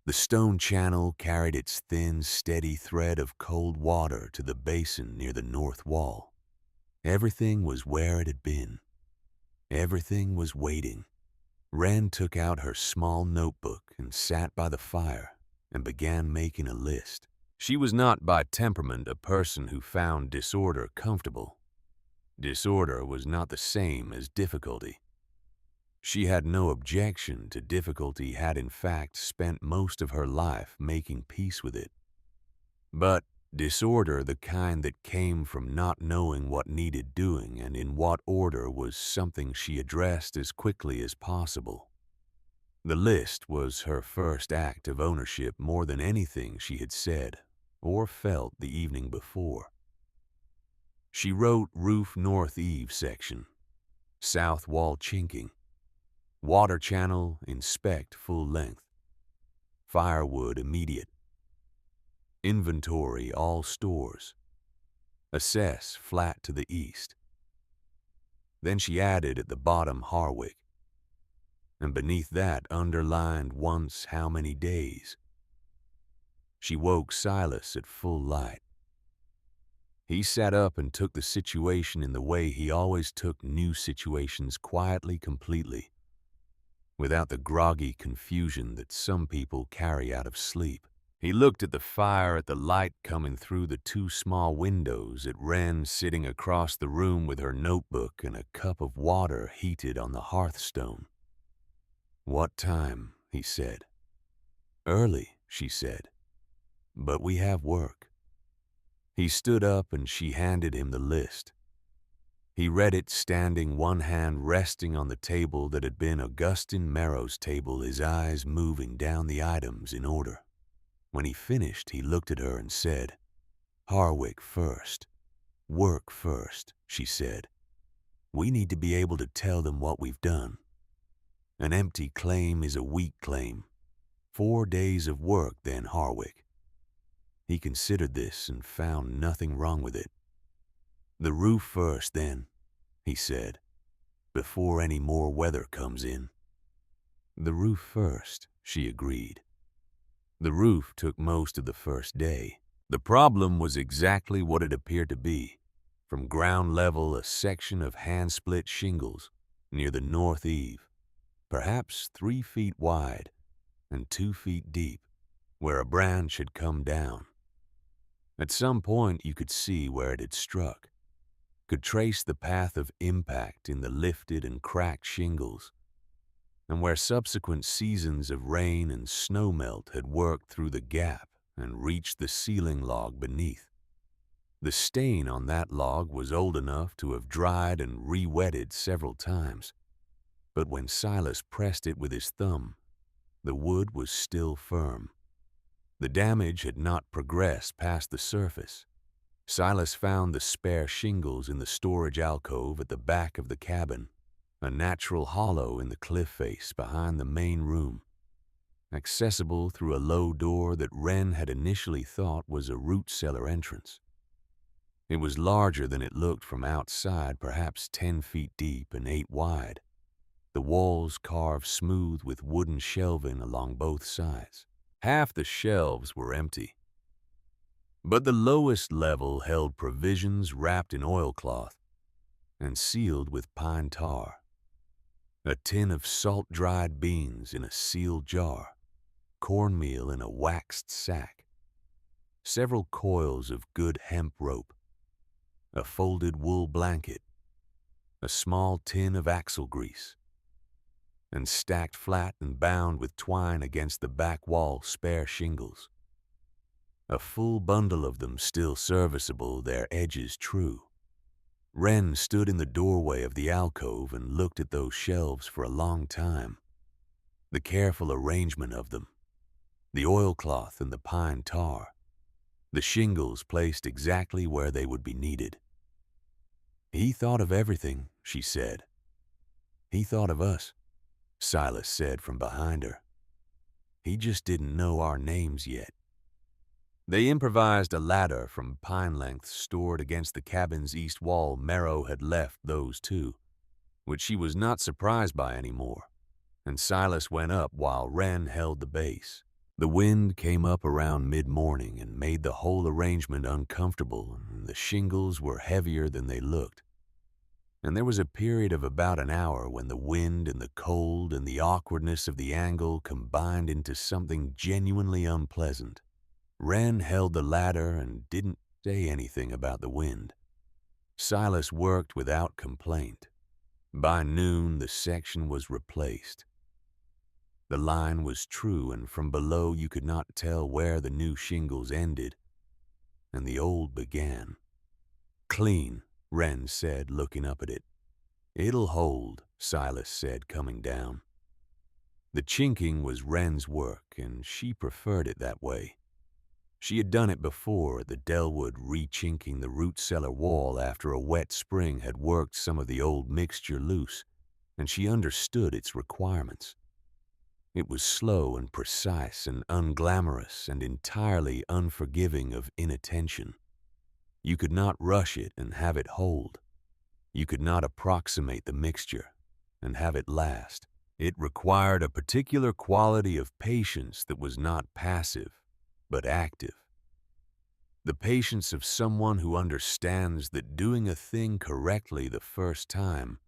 The stone channel carried its thin, steady thread of cold water to the basin near the north wall. Everything was where it had been. Everything was waiting. Wren took out her small notebook and sat by the fire and began making a list. She was not by temperament a person who found disorder comfortable. Disorder was not the same as difficulty. She had no objection to difficulty, had in fact spent most of her life making peace with it. But disorder, the kind that came from not knowing what needed doing and in what order, was something she addressed as quickly as possible. The list was her first act of ownership more than anything she had said or felt the evening before. She wrote roof north eave section, south wall chinking, water channel inspect full length, firewood immediate, inventory all stores, assess flat to the east. Then she added at the bottom Harwick, and beneath that underlined once how many days. She woke Silas at full light. He sat up and took the situation in the way he always took new situations, quietly, completely, without the groggy confusion that some people carry out of sleep. He looked at the fire, at the light coming through the two small windows, at Wren sitting across the room with her notebook and a cup of water heated on the hearthstone. "What time?" he said. "Early," she said, "but we have work." He stood up and she handed him the list. He read it standing, one hand resting on the table that had been Augustin Merrow's table, his eyes moving down the items in order. When he finished, he looked at her and said, "Harwick first. Work first," she said. "We need to be able to tell them what we've done. An empty claim is a weak claim. 4 days of work, then, Harwick." He considered this and found nothing wrong with it. "The roof first, then," he said, "before any more weather comes in." "The roof first," she agreed. The roof took most of the first day. The problem was exactly what it appeared to be. From ground level, a section of hand-split shingles near the north eave, perhaps 3 feet wide and 2 feet deep, where a branch had come down. At some point you could see where it had struck, could trace the path of impact in the lifted and cracked shingles, and where subsequent seasons of rain and snowmelt had worked through the gap and reached the ceiling log beneath. The stain on that log was old enough to have dried and re-wetted several times, but when Silas pressed it with his thumb, the wood was still firm. The damage had not progressed past the surface. Silas found the spare shingles in the storage alcove at the back of the cabin, a natural hollow in the cliff face behind the main room, accessible through a low door that Wren had initially thought was a root cellar entrance. It was larger than it looked from outside, perhaps 10 feet deep and 8 wide, the walls carved smooth with wooden shelving along both sides. Half the shelves were empty, But the lowest level held provisions wrapped in oilcloth and sealed with pine tar, a tin of salt-dried beans in a sealed jar, cornmeal in a waxed sack, several coils of good hemp rope, a folded wool blanket, a small tin of axle grease, and stacked flat and bound with twine against the back wall spare shingles. A full bundle of them still serviceable, their edges true. Wren stood in the doorway of the alcove and looked at those shelves for a long time. The careful arrangement of them, the oilcloth and the pine tar, the shingles placed exactly where they would be needed. "He thought of everything," she said. "He thought of us," Silas said from behind her. "He just didn't know our names yet." They improvised a ladder from pine lengths stored against the cabin's east wall. Merrow had left those too, which she was not surprised by anymore, and Silas went up while Wren held the base. The wind came up around mid-morning and made the whole arrangement uncomfortable, and the shingles were heavier than they looked. And there was a period of about an hour when the wind and the cold and the awkwardness of the angle combined into something genuinely unpleasant. Wren held the ladder and didn't say anything about the wind. Silas worked without complaint. By noon, the section was replaced. The line was true, and from below you could not tell where the new shingles ended and the old began. "Clean," Wren said, looking up at it. "It'll hold," Silas said, coming down. The chinking was Wren's work, and she preferred it that way. She had done it before at the Delwood, re-chinking the root cellar wall after a wet spring had worked some of the old mixture loose, and she understood its requirements. It was slow and precise and unglamorous and entirely unforgiving of inattention. You could not rush it and have it hold. You could not approximate the mixture and have it last. It required a particular quality of patience that was not passive, but active. The patience of someone who understands that doing a thing correctly the first time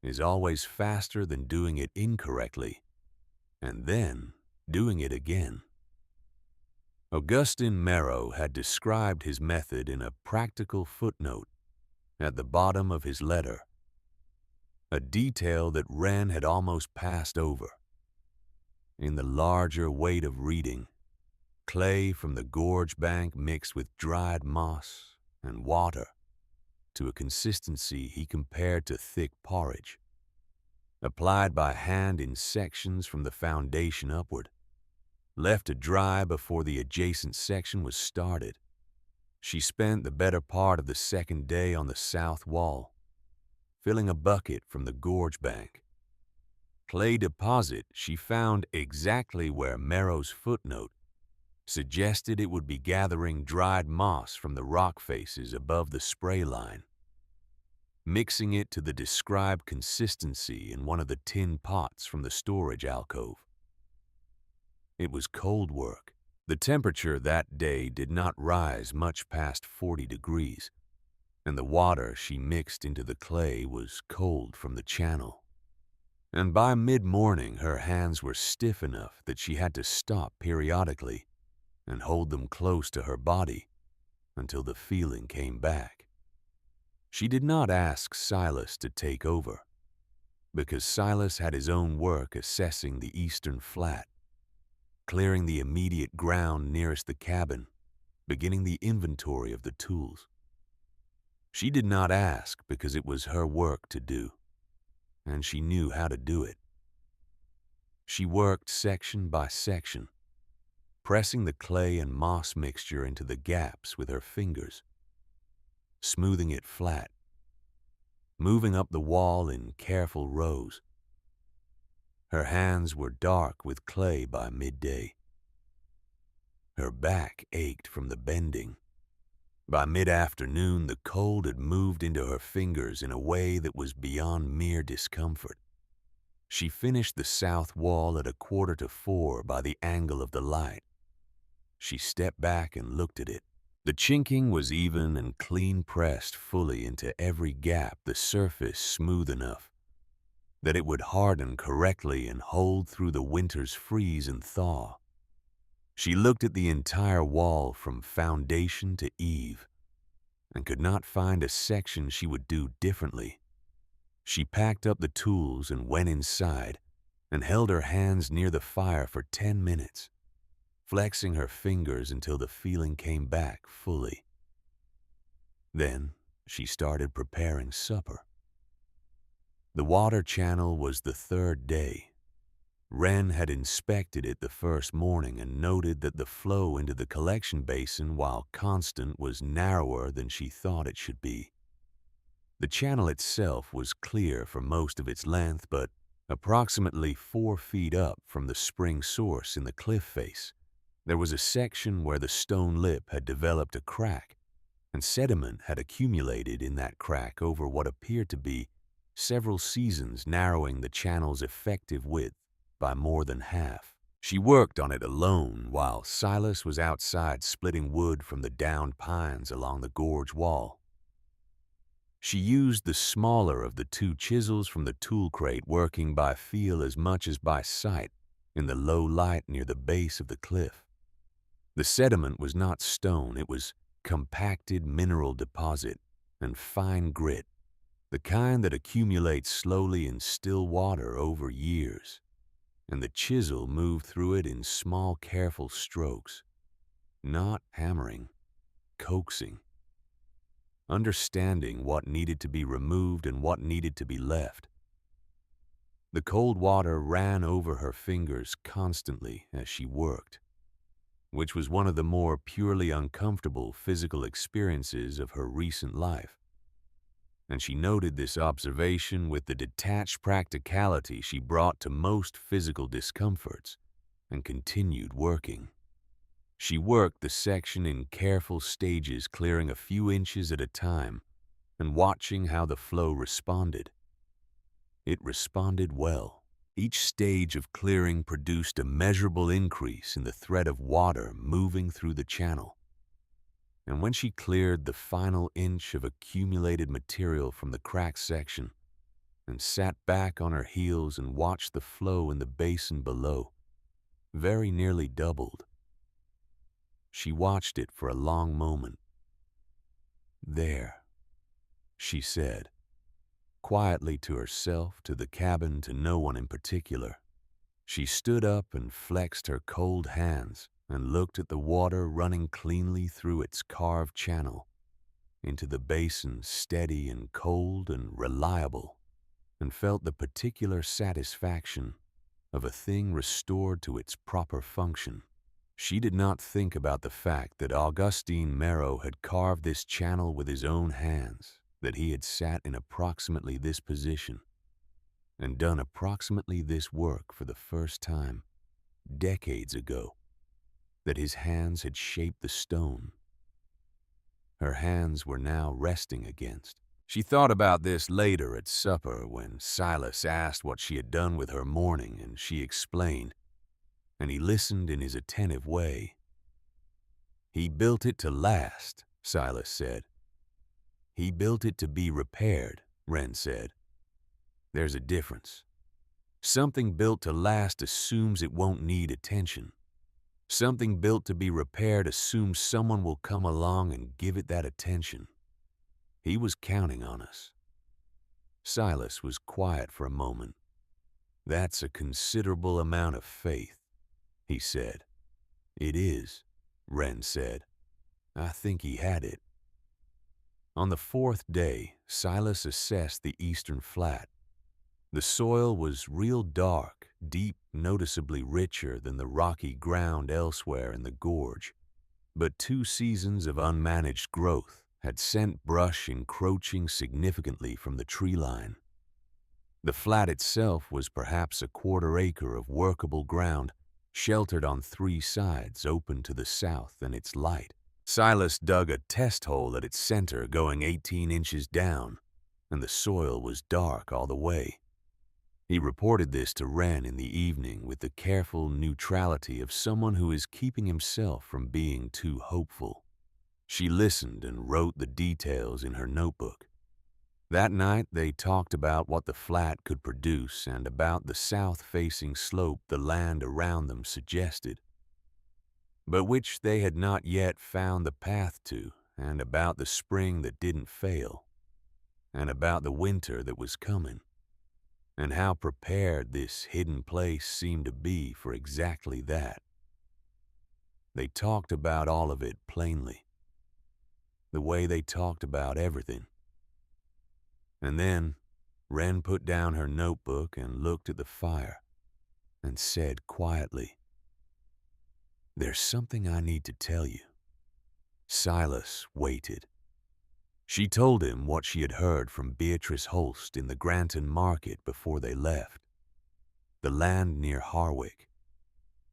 is always faster than doing it incorrectly, and then doing it again. Augustine Merrow had described his method in a practical footnote at the bottom of his letter, a detail that Wren had almost passed over. In the larger weight of reading, clay from the gorge bank mixed with dried moss and water to a consistency he compared to thick porridge, applied by hand in sections from the foundation upward, left to dry before the adjacent section was started. She spent the better part of the second day on the south wall, filling a bucket from the gorge bank. Clay deposit she found exactly where Merrow's footnote suggested it would be gathering dried moss from the rock faces above the spray line, mixing it to the described consistency in one of the tin pots from the storage alcove. It was cold work. The temperature that day did not rise much past 40 degrees, and the water she mixed into the clay was cold from the channel. And by mid-morning her hands were stiff enough that she had to stop periodically and hold them close to her body until the feeling came back. She did not ask Silas to take over, because Silas had his own work assessing the eastern flat, clearing the immediate ground nearest the cabin, beginning the inventory of the tools. She did not ask because it was her work to do, and she knew how to do it. She worked section by section, pressing the clay and moss mixture into the gaps with her fingers, smoothing it flat, moving up the wall in careful rows. Her hands were dark with clay by midday. Her back ached from the bending. By mid-afternoon, the cold had moved into her fingers in a way that was beyond mere discomfort. She finished the south wall at 3:45 by the angle of the light. She stepped back and looked at it. The chinking was even and clean pressed fully into every gap, the surface smooth enough that it would harden correctly and hold through the winter's freeze and thaw. She looked at the entire wall from foundation to eave and could not find a section she would do differently. She packed up the tools and went inside and held her hands near the fire for 10 minutes, flexing her fingers until the feeling came back fully. Then she started preparing supper. The water channel was the third day. Wren had inspected it the first morning and noted that the flow into the collection basin, while constant, was narrower than she thought it should be. The channel itself was clear for most of its length, but approximately 4 feet up from the spring source in the cliff face, there was a section where the stone lip had developed a crack, and sediment had accumulated in that crack over what appeared to be several seasons, narrowing the channel's effective width by more than half. She worked on it alone while Silas was outside splitting wood from the downed pines along the gorge wall. She used the smaller of the 2 chisels from the tool crate, working by feel as much as by sight in the low light near the base of the cliff. The sediment was not stone, it was compacted mineral deposit and fine grit, the kind that accumulates slowly in still water over years, and the chisel moved through it in small, careful strokes, not hammering, coaxing, understanding what needed to be removed and what needed to be left. The cold water ran over her fingers constantly as she worked, which was one of the more purely uncomfortable physical experiences of her recent life. And she noted this observation with the detached practicality she brought to most physical discomforts, and continued working. She worked the section in careful stages, clearing a few inches at a time and watching how the flow responded. It responded well. Each stage of clearing produced a measurable increase in the thread of water moving through the channel. And when she cleared the final inch of accumulated material from the cracked section and sat back on her heels and watched the flow in the basin below, very nearly doubled. She watched it for a long moment. "There," she said, quietly to herself, to the cabin, to no one in particular. She stood up and flexed her cold hands and looked at the water running cleanly through its carved channel into the basin, steady and cold and reliable, and felt the particular satisfaction of a thing restored to its proper function. She did not think about the fact that Augustine Merrow had carved this channel with his own hands, that he had sat in approximately this position and done approximately this work for the first time decades ago, that his hands had shaped the stone her hands were now resting against. She thought about this later at supper when Silas asked what she had done with her morning, and she explained, and he listened in his attentive way. "He built it to last," Silas said. "He built it to be repaired," Wren said. "There's a difference. Something built to last assumes it won't need attention. Something built to be repaired assumes someone will come along and give it that attention. He was counting on us." Silas was quiet for a moment. "That's a considerable amount of faith," he said. "It is," Wren said. "I think he had it." On the 4th day, Silas assessed the eastern flat. The soil was real dark, deep, noticeably richer than the rocky ground elsewhere in the gorge, but 2 seasons of unmanaged growth had sent brush encroaching significantly from the tree line. The flat itself was perhaps a 1/4 acre of workable ground, sheltered on 3 sides, open to the south and its light. Silas dug a test hole at its center, going 18 inches down, and the soil was dark all the way. He reported this to Wren in the evening with the careful neutrality of someone who is keeping himself from being too hopeful. She listened and wrote the details in her notebook. That night, they talked about what the flat could produce and about the south-facing slope the land around them suggested, but which they had not yet found the path to, and about the spring that didn't fail, and about the winter that was coming, and how prepared this hidden place seemed to be for exactly that. They talked about all of it plainly, the way they talked about everything. And then Wren put down her notebook and looked at the fire and said quietly, "There's something I need to tell you." Silas waited. She told him what she had heard from Beatrice Holst in the Granton market before they left. The land near Harwick.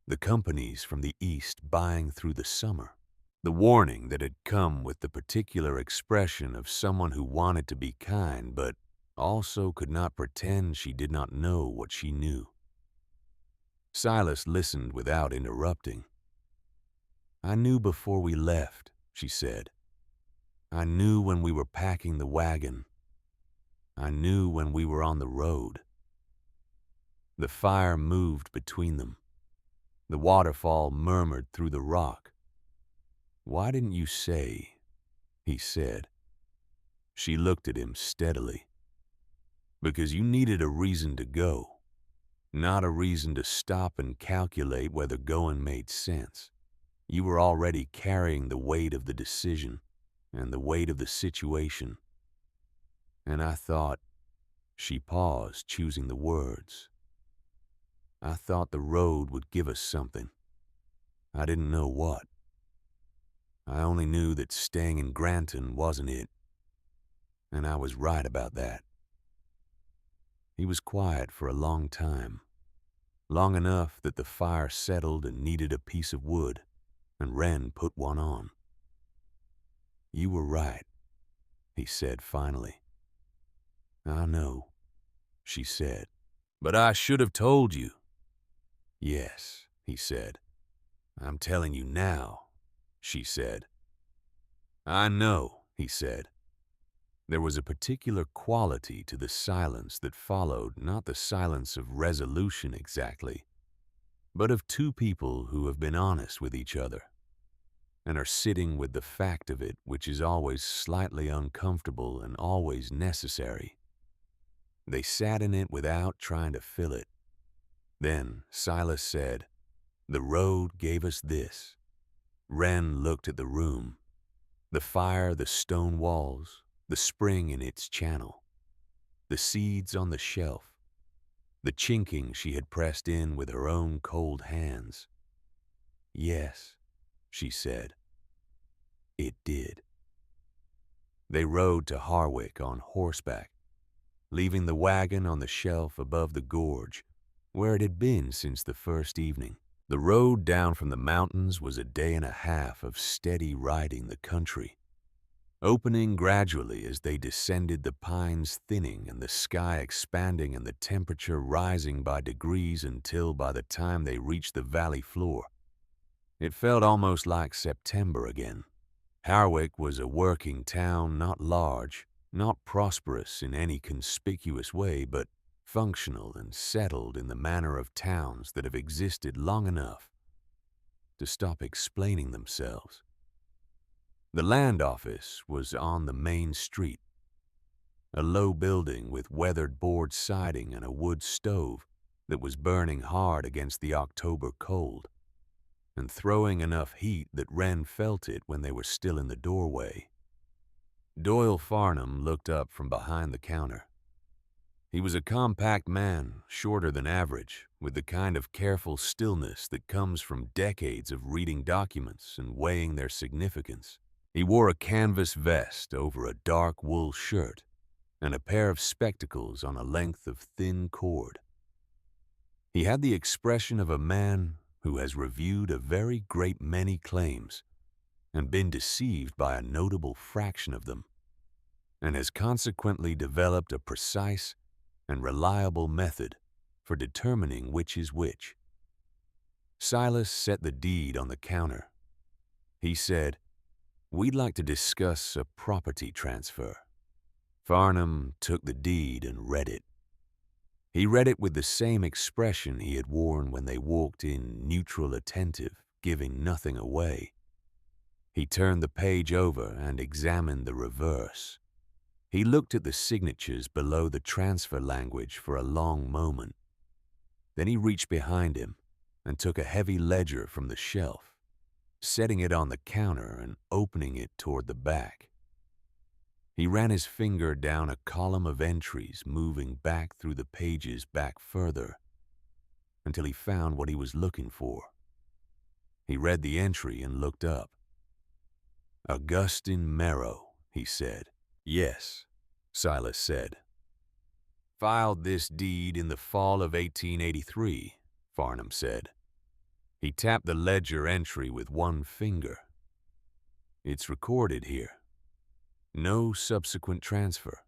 The companies from the east buying through the summer. The warning that had come with the particular expression of someone who wanted to be kind but also could not pretend she did not know what she knew. Silas listened without interrupting. "I knew before we left," she said. "I knew when we were packing the wagon. I knew when we were on the road." The fire moved between them. The waterfall murmured through the rock. "Why didn't you say?" he said. She looked at him steadily. "Because you needed a reason to go, not a reason to stop and calculate whether going made sense. You were already carrying the weight of the decision and the weight of the situation. And I thought," she paused, choosing the words, "I thought the road would give us something. I didn't know what. I only knew that staying in Granton wasn't it. And I was right about that." He was quiet for a long time, long enough that the fire settled and needed a piece of wood, and Wren put one on. "You were right," he said finally. "I know," she said. "But I should have told you." "Yes," he said. "I'm telling you now," she said. "I know," he said. There was a particular quality to the silence that followed, not the silence of resolution exactly, but of two people who have been honest with each other and are sitting with the fact of it, which is always slightly uncomfortable and always necessary. They sat in it without trying to fill it. Then Silas said, "The road gave us this." Wren looked at the room, the fire, the stone walls, the spring in its channel, the seeds on the shelf, the chinking she had pressed in with her own cold hands. "Yes," she said, "it did." They rode to Harwick on horseback, leaving the wagon on the shelf above the gorge, where it had been since the first evening. The road down from the mountains was a day and a half of steady riding the country, opening gradually as they descended, the pines thinning and the sky expanding and the temperature rising by degrees until by the time they reached the valley floor, it felt almost like September again. Harwick was a working town, not large, not prosperous in any conspicuous way, but functional and settled in the manner of towns that have existed long enough to stop explaining themselves. The land office was on the main street, a low building with weathered board siding and a wood stove that was burning hard against the October cold and throwing enough heat that Wren felt it when they were still in the doorway. Doyle Farnham looked up from behind the counter. He was a compact man, shorter than average, with the kind of careful stillness that comes from decades of reading documents and weighing their significance. He wore a canvas vest over a dark wool shirt and a pair of spectacles on a length of thin cord. He had the expression of a man who has reviewed a very great many claims and been deceived by a notable fraction of them, and has consequently developed a precise and reliable method for determining which is which. Silas set the deed on the counter. He said, We'd like to discuss a property transfer. Farnham took the deed and read it. He read it with the same expression he had worn when they walked in, neutral, attentive, giving nothing away. He turned the page over and examined the reverse. He looked at the signatures below the transfer language for a long moment. Then he reached behind him and took a heavy ledger from the shelf, setting it on the counter and opening it toward the back. He ran his finger down a column of entries, moving back through the pages back further, until he found what he was looking for. He read the entry and looked up. "Augustine Merrow," he said. "Yes," Silas said. "Filed this deed in the fall of 1883, Farnham said. He tapped the ledger entry with one finger. "It's recorded here. No subsequent transfer.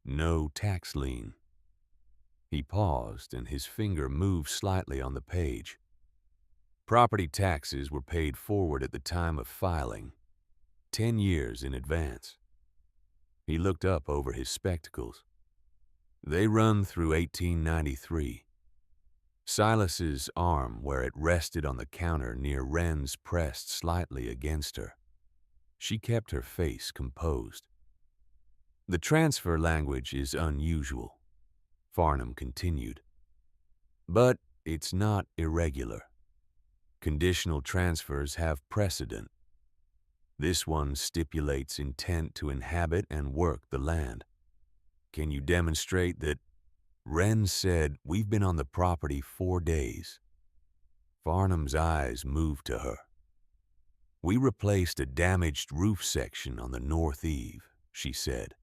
No tax lien." He paused and his finger moved slightly on the page. "Property taxes were paid forward at the time of filing, 10 years in advance." He looked up over his spectacles. "They run through 1893. Silas's arm, where it rested on the counter near Wren's, pressed slightly against her. She kept her face composed. "The transfer language is unusual," Farnham continued. "But it's not irregular. Conditional transfers have precedent. This one stipulates intent to inhabit and work the land. Can you demonstrate that?" Wren said, "We've been on the property 4 days." Farnham's eyes moved to her. "We replaced a damaged roof section on the north eave," she said.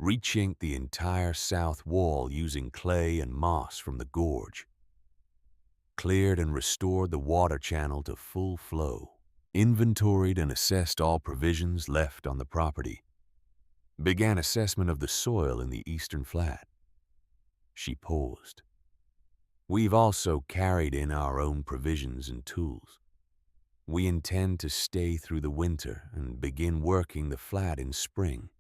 "Rechinked the entire south wall using clay and moss from the gorge. Cleared and restored the water channel to full flow. Inventoried and assessed all provisions left on the property. Began assessment of the soil in the eastern flat." She paused. "We've also carried in our own provisions and tools. We intend to stay through the winter and begin working the flat in spring."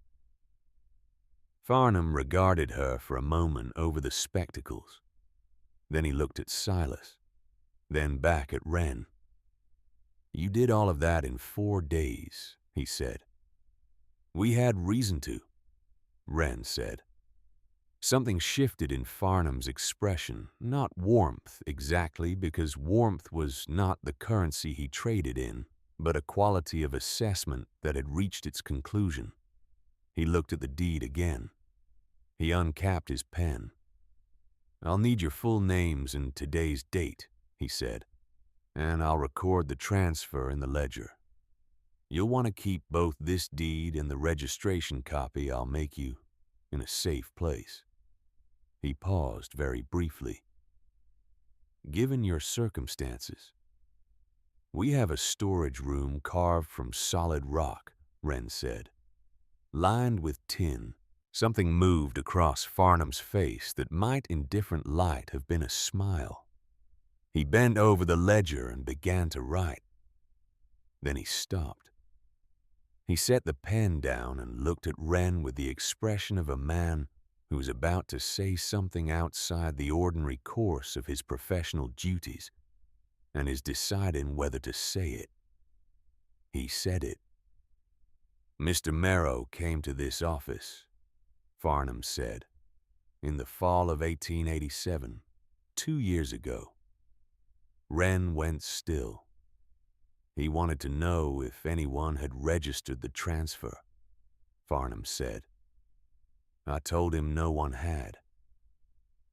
Farnham regarded her for a moment over the spectacles. Then he looked at Silas, then back at Wren. "You did all of that in 4 days, he said. "We had reason to," Wren said. Something shifted in Farnham's expression, not warmth exactly, because warmth was not the currency he traded in, but a quality of assessment that had reached its conclusion. He looked at the deed again. He uncapped his pen. "I'll need your full names and today's date," he said, "and I'll record the transfer in the ledger. You'll want to keep both this deed and the registration copy I'll make you in a safe place." He paused very briefly. "Given your circumstances." "We have a storage room carved from solid rock," Wren said, "lined with tin." Something moved across Farnham's face that might in different light have been a smile. He bent over the ledger and began to write. Then he stopped. He set the pen down and looked at Wren with the expression of a man who is about to say something outside the ordinary course of his professional duties and is deciding whether to say it. He said it. "Mr. Merrow came to this office," Farnham said, "in the fall of 1887, 2 years ago." Wren went still. "He wanted to know if anyone had registered the transfer," Farnham said. "I told him no one had."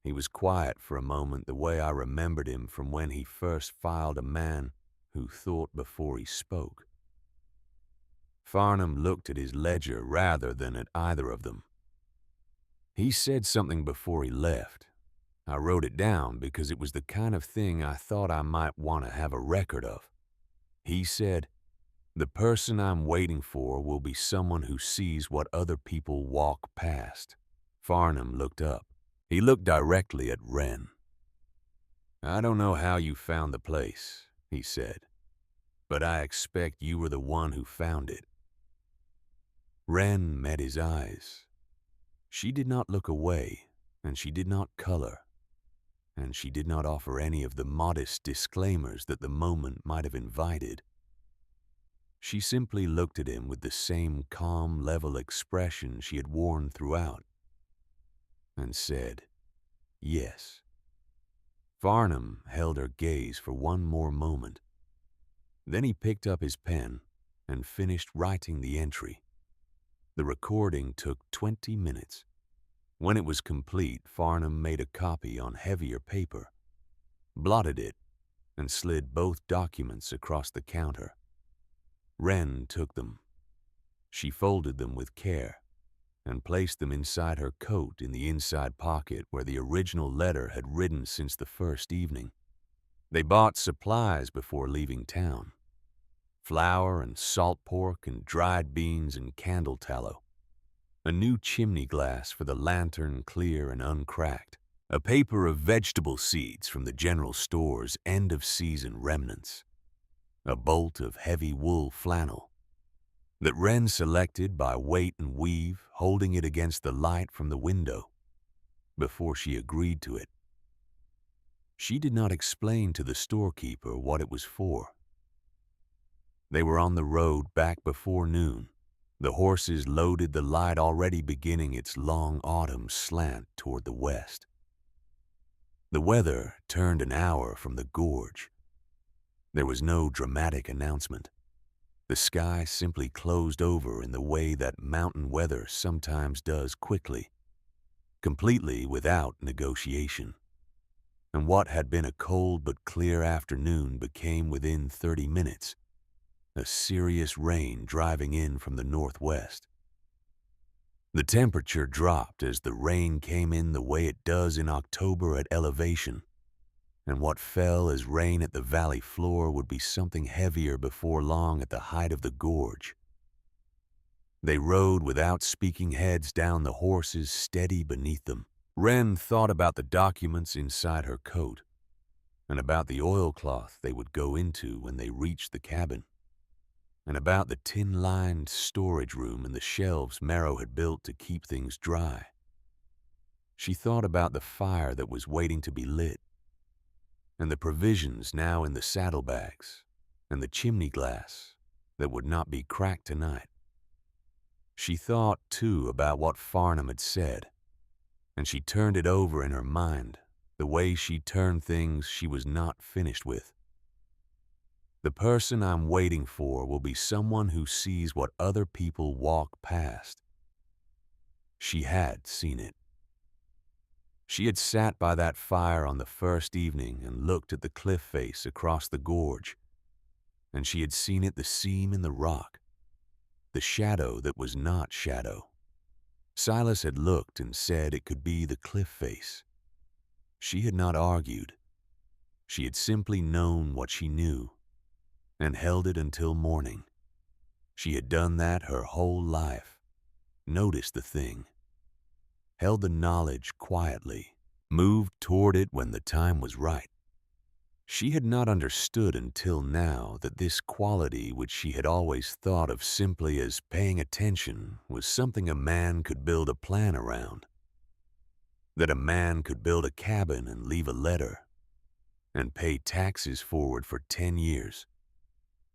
He was quiet for a moment, the way I remembered him from when he first filed, a man who thought before he spoke. Farnham looked at his ledger rather than at either of them. "He said something before he left. I wrote it down because it was the kind of thing I thought I might want to have a record of. He said, 'The person I'm waiting for will be someone who sees what other people walk past.'" Farnham looked up. He looked directly at Wren. "I don't know how you found the place," he said, "but I expect you were the one who found it." Wren met his eyes. She did not look away, and she did not color, and she did not offer any of the modest disclaimers that the moment might have invited. She simply looked at him with the same calm, level expression she had worn throughout, and said, "Yes." Farnham held her gaze for one more moment. Then he picked up his pen and finished writing the entry. The recording took 20 minutes. When it was complete, Farnham made a copy on heavier paper, blotted it, and slid both documents across the counter. Wren took them. She folded them with care and placed them inside her coat in the inside pocket where the original letter had ridden since the first evening. They bought supplies before leaving town: flour and salt pork and dried beans and candle tallow, a new chimney glass for the lantern clear and uncracked, a paper of vegetable seeds from the general store's end-of-season remnants, a bolt of heavy wool flannel that Wren selected by weight and weave, holding it against the light from the window before she agreed to it. She did not explain to the storekeeper what it was for. They were on the road back before noon. The horses loaded, the light already beginning its long autumn slant toward the west. The weather turned an hour from the gorge. There was no dramatic announcement. The sky simply closed over in the way that mountain weather sometimes does quickly, completely without negotiation. And what had been a cold but clear afternoon became within 30 minutes a serious rain driving in from the northwest. The temperature dropped as the rain came in the way it does in October at elevation, and what fell as rain at the valley floor would be something heavier before long at the height of the gorge. They rode without speaking, heads down, the horses steady beneath them. Wren thought about the documents inside her coat and about the oilcloth they would go into when they reached the cabin, and about the tin-lined storage room and the shelves Marrow had built to keep things dry. She thought about the fire that was waiting to be lit, and the provisions now in the saddlebags, and the chimney glass that would not be cracked tonight. She thought, too, about what Farnham had said, and she turned it over in her mind, the way she turned things she was not finished with. The person I'm waiting for will be someone who sees what other people walk past. She had seen it. She had sat by that fire on the first evening and looked at the cliff face across the gorge, and she had seen it, the seam in the rock, the shadow that was not shadow. Silas had looked and said it could be the cliff face. She had not argued. She had simply known what she knew and held it until morning. She had done that her whole life, noticed the thing, held the knowledge quietly, moved toward it when the time was right. She had not understood until now that this quality, which she had always thought of simply as paying attention, was something a man could build a plan around. That a man could build a cabin and leave a letter, and pay taxes forward for 10 years,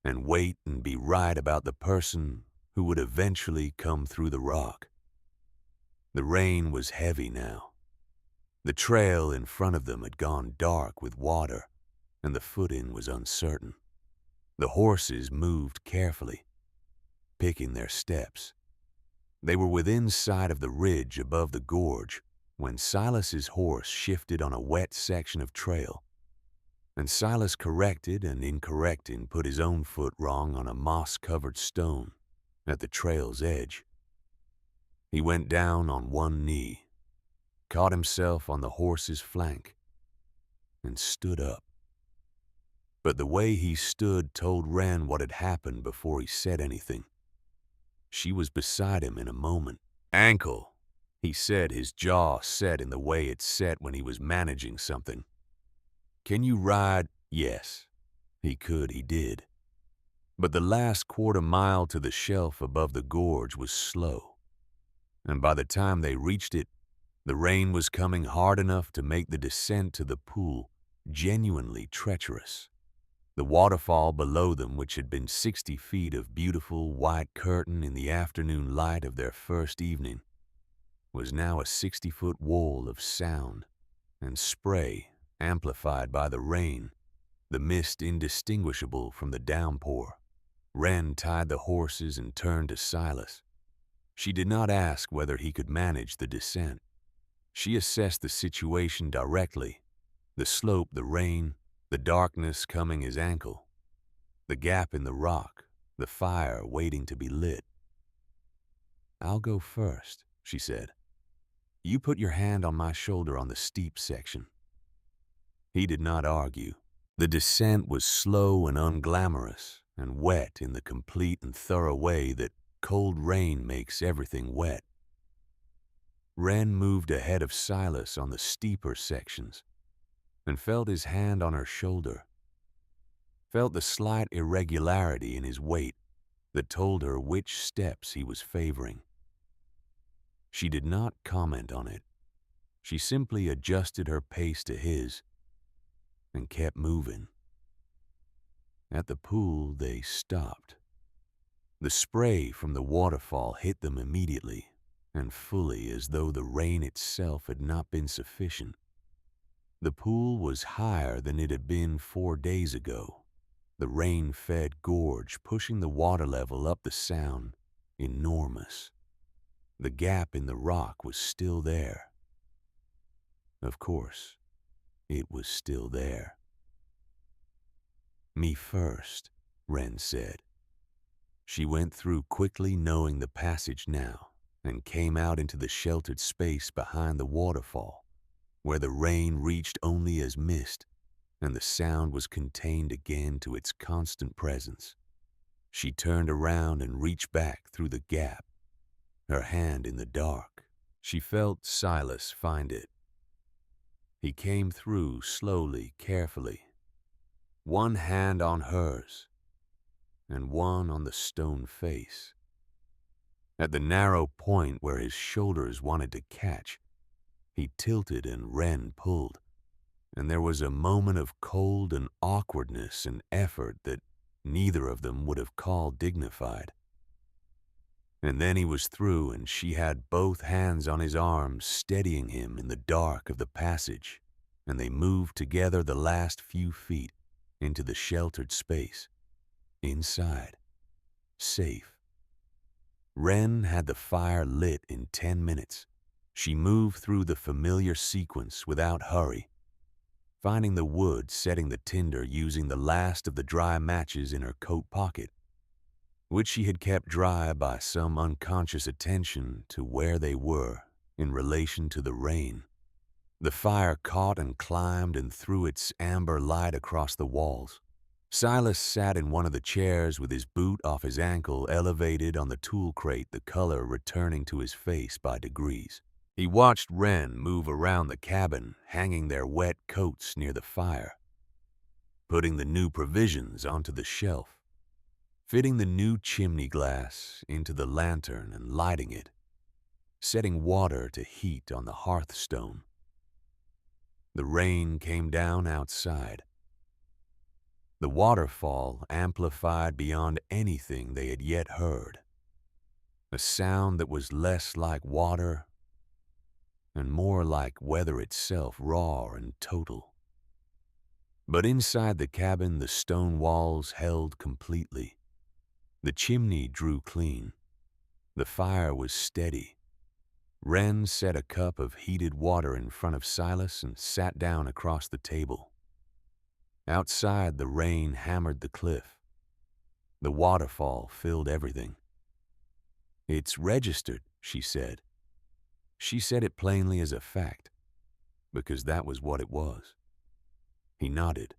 and wait and be right about the person who would eventually come through the rock. The rain was heavy now. The trail in front of them had gone dark with water, and the footing was uncertain. The horses moved carefully, picking their steps. They were within sight of the ridge above the gorge when Silas's horse shifted on a wet section of trail, and Silas corrected and, in correcting, put his own foot wrong on a moss-covered stone at the trail's edge. He went down on one knee, caught himself on the horse's flank, and stood up. But the way he stood told Wren what had happened before he said anything. She was beside him in a moment. "Ankle," he said, his jaw set in the way it set when he was managing something. "Can you ride?" Yes. He did. But the last quarter mile to the shelf above the gorge was slow, and by the time they reached it, the rain was coming hard enough to make the descent to the pool genuinely treacherous. The waterfall below them, which had been 60 feet of beautiful white curtain in the afternoon light of their first evening, was now a 60-foot wall of sound and spray amplified by the rain, the mist indistinguishable from the downpour. Wren tied the horses and turned to Silas. She did not ask whether he could manage the descent. She assessed the situation directly: the slope, the rain, the darkness coming his ankle, the gap in the rock, the fire waiting to be lit. "I'll go first," she said. "You put your hand on my shoulder on the steep section." He did not argue. The descent was slow and unglamorous and wet in the complete and thorough way that cold rain makes everything wet. Wren moved ahead of Silas on the steeper sections and felt his hand on her shoulder, felt the slight irregularity in his weight that told her which steps he was favoring. She did not comment on it. She simply adjusted her pace to his and kept moving. At the pool, they stopped. The spray from the waterfall hit them immediately and fully, as though the rain itself had not been sufficient. The pool was higher than it had been 4 days ago, the rain-fed gorge pushing the water level up the sound enormous. The gap in the rock was still there. Of course, it was still there. "Me first," Wren said. She went through quickly, knowing the passage now, and came out into the sheltered space behind the waterfall, where the rain reached only as mist, and the sound was contained again to its constant presence. She turned around and reached back through the gap, her hand in the dark. She felt Silas find it. He came through slowly, carefully, one hand on hers, and one on the stone face. At the narrow point where his shoulders wanted to catch, he tilted and Wren pulled, and there was a moment of cold and awkwardness and effort that neither of them would have called dignified. And then he was through, and she had both hands on his arms, steadying him in the dark of the passage, and they moved together the last few feet into the sheltered space. Inside. Safe. Wren had the fire lit in 10 minutes. She moved through the familiar sequence without hurry, finding the wood, setting the tinder, using the last of the dry matches in her coat pocket, which she had kept dry by some unconscious attention to where they were in relation to the rain. The fire caught and climbed and threw its amber light across the walls. Silas sat in one of the chairs with his boot off his ankle elevated on the tool crate, the color returning to his face by degrees. He watched Wren move around the cabin, hanging their wet coats near the fire, putting the new provisions onto the shelf, fitting the new chimney glass into the lantern and lighting it, setting water to heat on the hearthstone. The rain came down outside. The waterfall amplified beyond anything they had yet heard, a sound that was less like water and more like weather itself, raw and total. But inside the cabin, the stone walls held completely. The chimney drew clean. The fire was steady. Wren set a cup of heated water in front of Silas and sat down across the table. Outside, the rain hammered the cliff. The waterfall filled everything. "It's registered," she said. She said it plainly as a fact, because that was what it was. He nodded.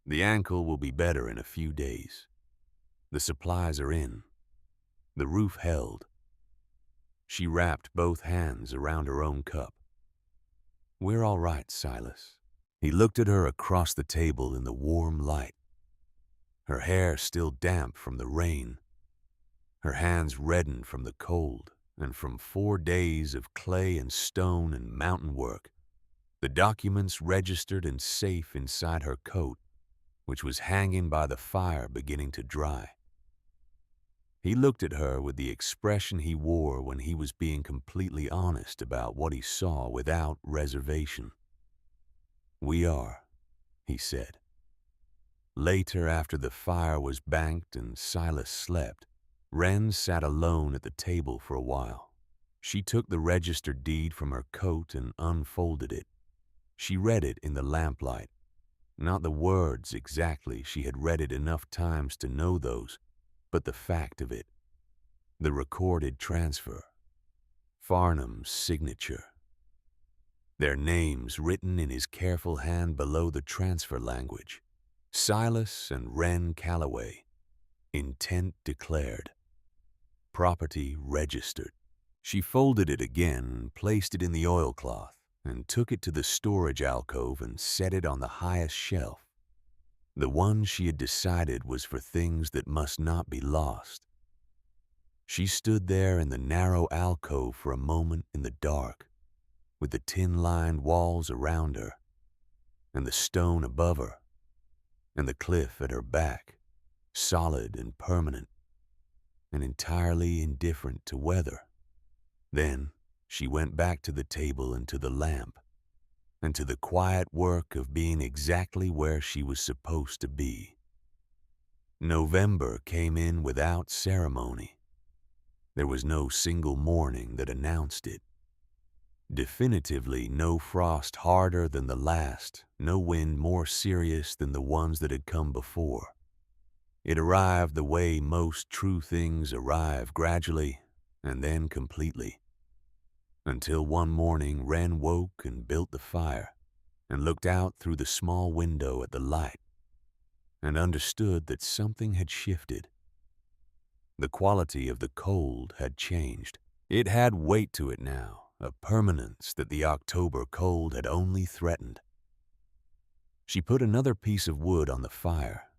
"The ankle will be better in a few days. The supplies are in." The roof held. She wrapped both hands around her own cup. "We're all right, Silas." He looked at her across the table in the warm light. her hair still damp from the rain, her hands reddened from the cold and from 4 days of clay and stone and mountain work, the documents registered and safe inside her coat, which was hanging by the fire beginning to dry. He looked at her with the expression he wore when he was being completely honest about what he saw without reservation. "We are," he said. Later, after the fire was banked and Silas slept, Wren sat alone at the table for a while. She took the registered deed from her coat and unfolded it. She read it in the lamplight. Not the words exactly, she had read it enough times to know those, but the fact of it. The recorded transfer. Farnham's signature. Their names written in his careful hand below the transfer language. Silas and Wren Calloway. Intent declared. Property registered. She folded it again, placed it in the oilcloth, and took it to the storage alcove and set it on the highest shelf. The one she had decided was for things that must not be lost. She stood there in the narrow alcove for a moment in the dark, with the tin-lined walls around her, and the stone above her, and the cliff at her back, solid and permanent, and entirely indifferent to weather. Then she went back to the table and to the lamp, and to the quiet work of being exactly where she was supposed to be. November came in without ceremony. There was no single morning that announced it. Definitively no frost harder than the last, no wind more serious than the ones that had come before. It arrived the way most true things arrive, gradually and then completely. Until one morning Wren woke and built the fire, and looked out through the small window at the light, and understood that something had shifted. The quality of the cold had changed. It had weight to it now, a permanence that the October cold had only threatened. She put another piece of wood on the fire,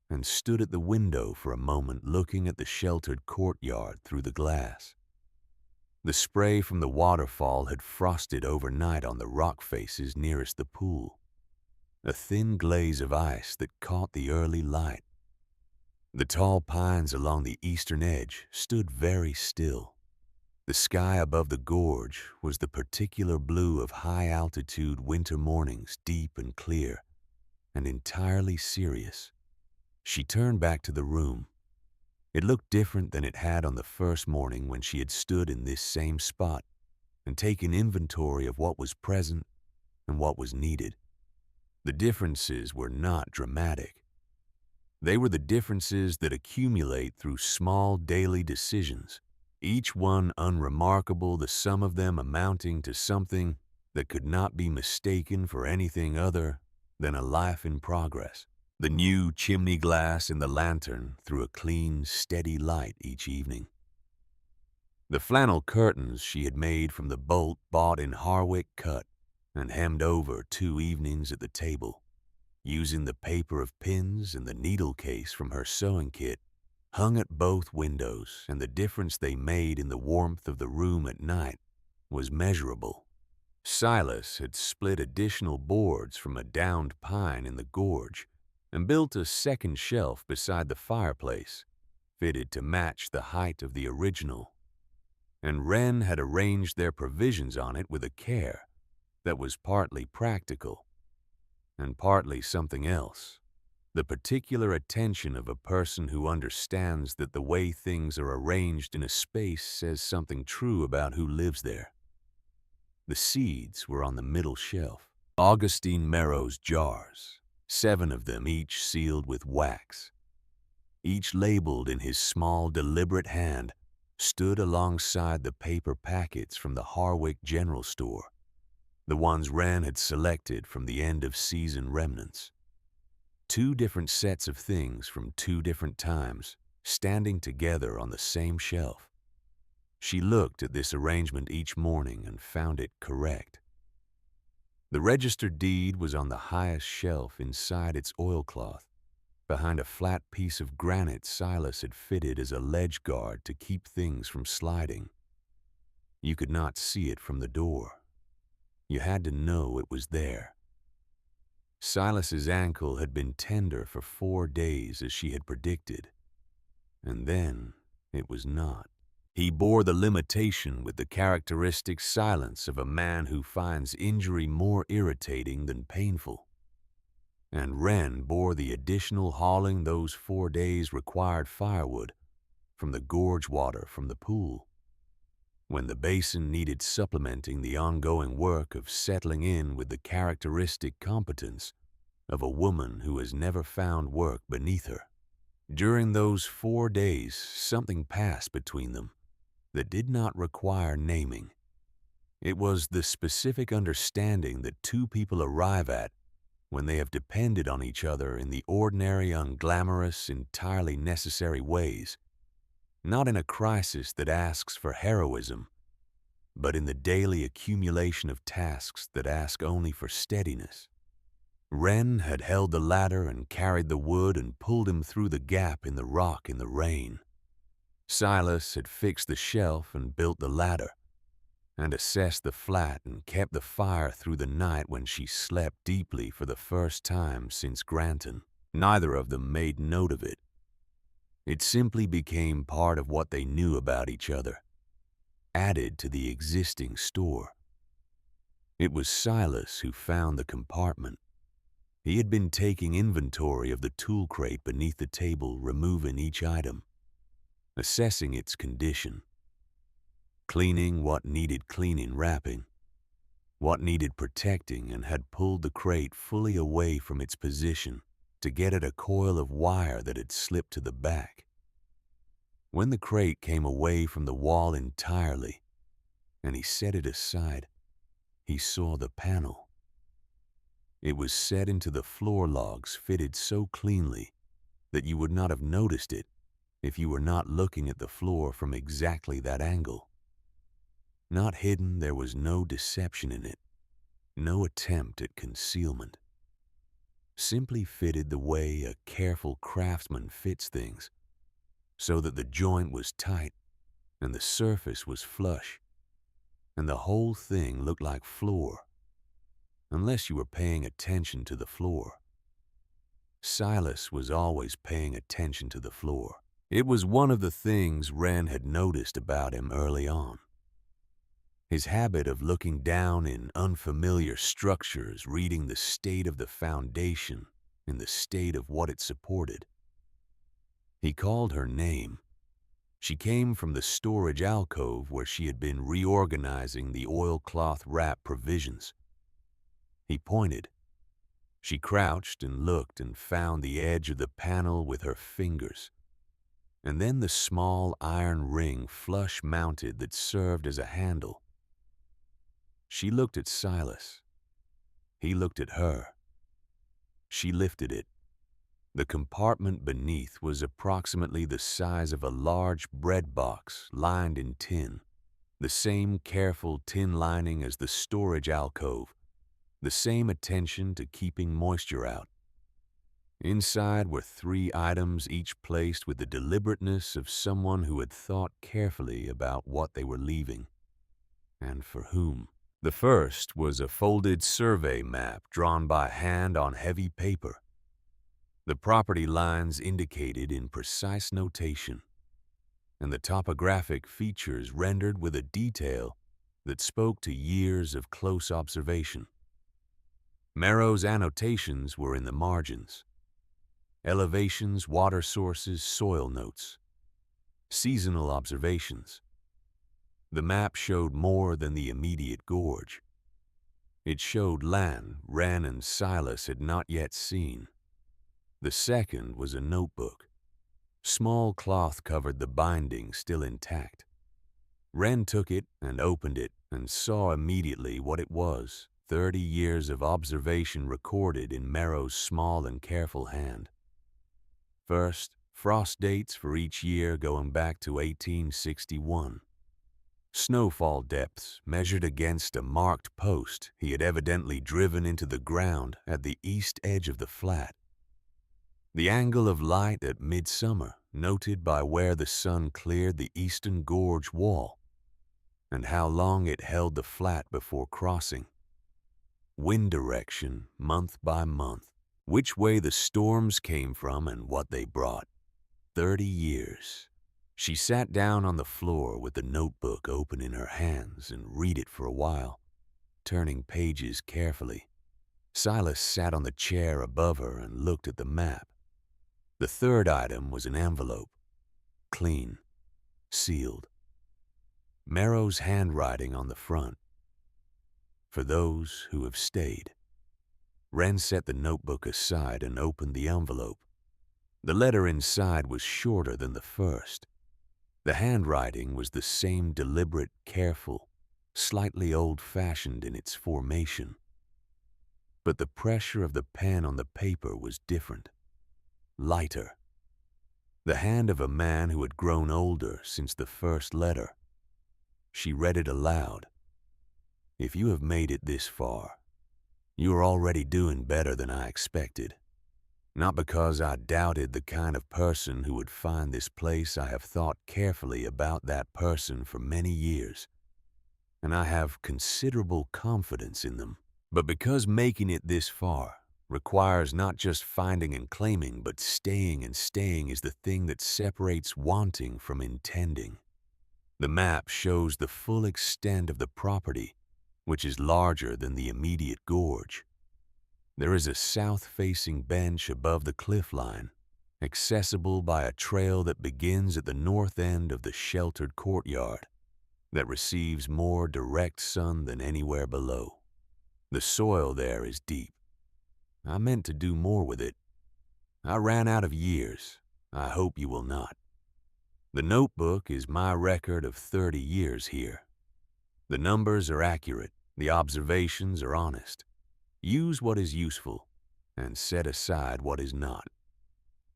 and stood at the window for a moment looking at the sheltered courtyard through the glass. The spray from the waterfall had frosted overnight on the rock faces nearest the pool, a thin glaze of ice that caught the early light. The tall pines along the eastern edge stood very still. The sky above the gorge was the particular blue of high-altitude winter mornings, deep and clear, and entirely serious. She turned back to the room. It looked different than it had on the first morning when she had stood in this same spot and taken inventory of what was present and what was needed. The differences were not dramatic. They were the differences that accumulate through small daily decisions, each one unremarkable, the sum of them amounting to something that could not be mistaken for anything other than a life in progress. The new chimney glass in the lantern threw a clean, steady light each evening. The flannel curtains she had made from the bolt bought in Harwick cut and hemmed over 2 evenings at the table, using the paper of pins and the needle case from her sewing kit, hung at both windows, and the difference they made in the warmth of the room at night was measurable. Silas had split additional boards from a downed pine in the gorge and built a second shelf beside the fireplace, fitted to match the height of the original. And Wren had arranged their provisions on it with a care that was partly practical and partly something else, the particular attention of a person who understands that the way things are arranged in a space says something true about who lives there. The seeds were on the middle shelf, Augustine Merrow's jars, 7 of them each sealed with wax. Each labeled in his small, deliberate hand, stood alongside the paper packets from the Harwick General Store, the ones Wren had selected from the end-of-season remnants. 2 different sets of things from 2 different times, standing together on the same shelf. She looked at this arrangement each morning and found it correct. The registered deed was on the highest shelf inside its oilcloth, behind a flat piece of granite Silas had fitted as a ledge guard to keep things from sliding. You could not see it from the door. You had to know it was there. Silas's ankle had been tender for 4 days as she had predicted, and then it was not. He bore the limitation with the characteristic silence of a man who finds injury more irritating than painful. And Wren bore the additional hauling those 4 days required firewood from the gorge water from the pool. When the basin needed supplementing the ongoing work of settling in with the characteristic competence of a woman who has never found work beneath her. During those 4 days, something passed between them that did not require naming. It was the specific understanding that two people arrive at when they have depended on each other in the ordinary, unglamorous, entirely necessary ways, not in a crisis that asks for heroism, but in the daily accumulation of tasks that ask only for steadiness. Wren had held the ladder and carried the wood and pulled him through the gap in the rock in the rain. Silas had fixed the shelf and built the ladder, and assessed the flat and kept the fire through the night when she slept deeply for the first time since Granton. Neither of them made note of it. It simply became part of what they knew about each other, added to the existing store. It was Silas who found the compartment. He had been taking inventory of the tool crate beneath the table, removing each item, assessing its condition, cleaning what needed cleaning, wrapping what needed protecting, and had pulled the crate fully away from its position to get at a coil of wire that had slipped to the back. When the crate came away from the wall entirely and he set it aside, he saw the panel. It was set into the floor logs, fitted so cleanly that you would not have noticed it if you were not looking at the floor from exactly that angle. Not hidden, there was no deception in it, no attempt at concealment. Simply fitted the way a careful craftsman fits things, so that the joint was tight and the surface was flush, and the whole thing looked like floor, unless you were paying attention to the floor. Silas was always paying attention to the floor. It was one of the things Wren had noticed about him early on. His habit of looking down in unfamiliar structures, reading the state of the foundation and the state of what it supported. He called her name. She came from the storage alcove where she had been reorganizing the oilcloth wrap provisions. He pointed. She crouched and looked and found the edge of the panel with her fingers, and then the small iron ring flush-mounted that served as a handle. She looked at Silas. He looked at her. She lifted it. The compartment beneath was approximately the size of a large bread box lined in tin, the same careful tin lining as the storage alcove, the same attention to keeping moisture out. Inside were 3 items, each placed with the deliberateness of someone who had thought carefully about what they were leaving, and for whom. The first was a folded survey map drawn by hand on heavy paper, the property lines indicated in precise notation, and the topographic features rendered with a detail that spoke to years of close observation. Merrow's annotations were in the margins. Elevations, water sources, soil notes, seasonal observations. The map showed more than the immediate gorge. It showed land Wren and Silas had not yet seen. The second was a notebook. Small cloth covered the binding, still intact. Wren took it and opened it and saw immediately what it was. 30 years of observation recorded in Merrow's small and careful hand. First, frost dates for each year going back to 1861. Snowfall depths measured against a marked post he had evidently driven into the ground at the east edge of the flat. The angle of light at midsummer, noted by where the sun cleared the eastern gorge wall, and how long it held the flat before crossing. Wind direction, month by month, which way the storms came from and what they brought. 30 years. She sat down on the floor with the notebook open in her hands and read it for a while, turning pages carefully. Silas sat on the chair above her and looked at the map. The third item was an envelope, clean, sealed. Merrow's handwriting on the front. For those who have stayed. Wren set the notebook aside and opened the envelope. The letter inside was shorter than the first. The handwriting was the same deliberate, careful, slightly old-fashioned in its formation. But the pressure of the pen on the paper was different, lighter. The hand of a man who had grown older since the first letter. She read it aloud. If you have made it this far, you are already doing better than I expected. Not because I doubted the kind of person who would find this place. I have thought carefully about that person for many years, and I have considerable confidence in them. But because making it this far requires not just finding and claiming, but staying and staying is the thing that separates wanting from intending. The map shows the full extent of the property, which is larger than the immediate gorge. There is a south-facing bench above the cliff line, accessible by a trail that begins at the north end of the sheltered courtyard, that receives more direct sun than anywhere below. The soil there is deep. I meant to do more with it. I ran out of years. I hope you will not. The notebook is my record of 30 years here. The numbers are accurate. The observations are honest. Use what is useful, and set aside what is not.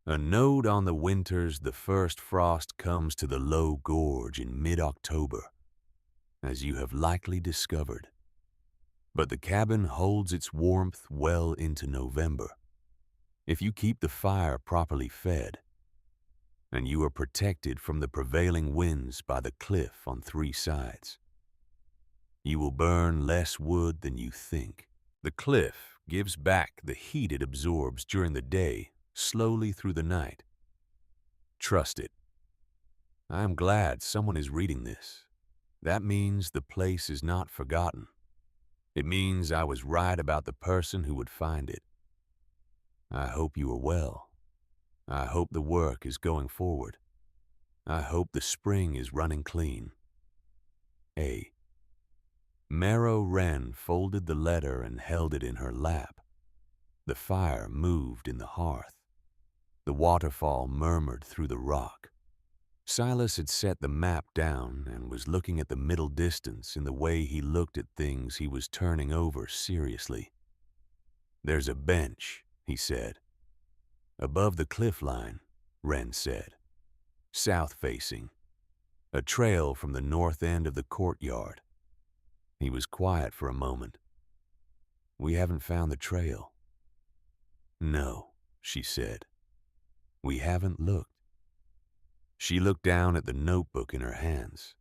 A note on the winters. The first frost comes to the low gorge in mid-October, as you have likely discovered. But the cabin holds its warmth well into November, if you keep the fire properly fed, and you are protected from the prevailing winds by the cliff on 3 sides. You will burn less wood than you think. The cliff gives back the heat it absorbs during the day, slowly through the night. Trust it. I am glad someone is reading this. That means the place is not forgotten. It means I was right about the person who would find it. I hope you are well. I hope the work is going forward. I hope the spring is running clean. A. Merrow Wren folded the letter and held it in her lap. The fire moved in the hearth. The waterfall murmured through the rock. Silas had set the map down and was looking at the middle distance in the way he looked at things he was turning over seriously. There's a bench, he said. Above the cliff line, Wren said. South-facing. A trail from the north end of the courtyard. He was quiet for a moment. We haven't found the trail. No, she said. We haven't looked. She looked down at the notebook in her hands.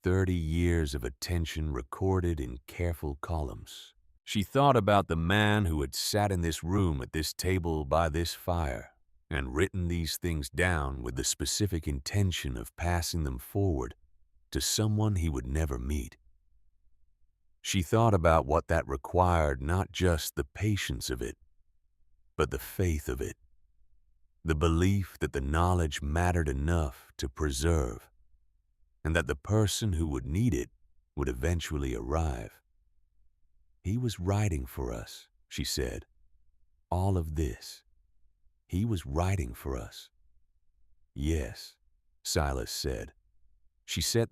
30 years of attention recorded in careful columns. She thought about the man who had sat in this room at this table by this fire and written these things down with the specific intention of passing them forward to someone he would never meet. She thought about what that required, not just the patience of it, but the faith of it, the belief that the knowledge mattered enough to preserve, and that the person who would need it would eventually arrive. He was writing for us, she said. All of this. He was writing for us. Yes, Silas said. She set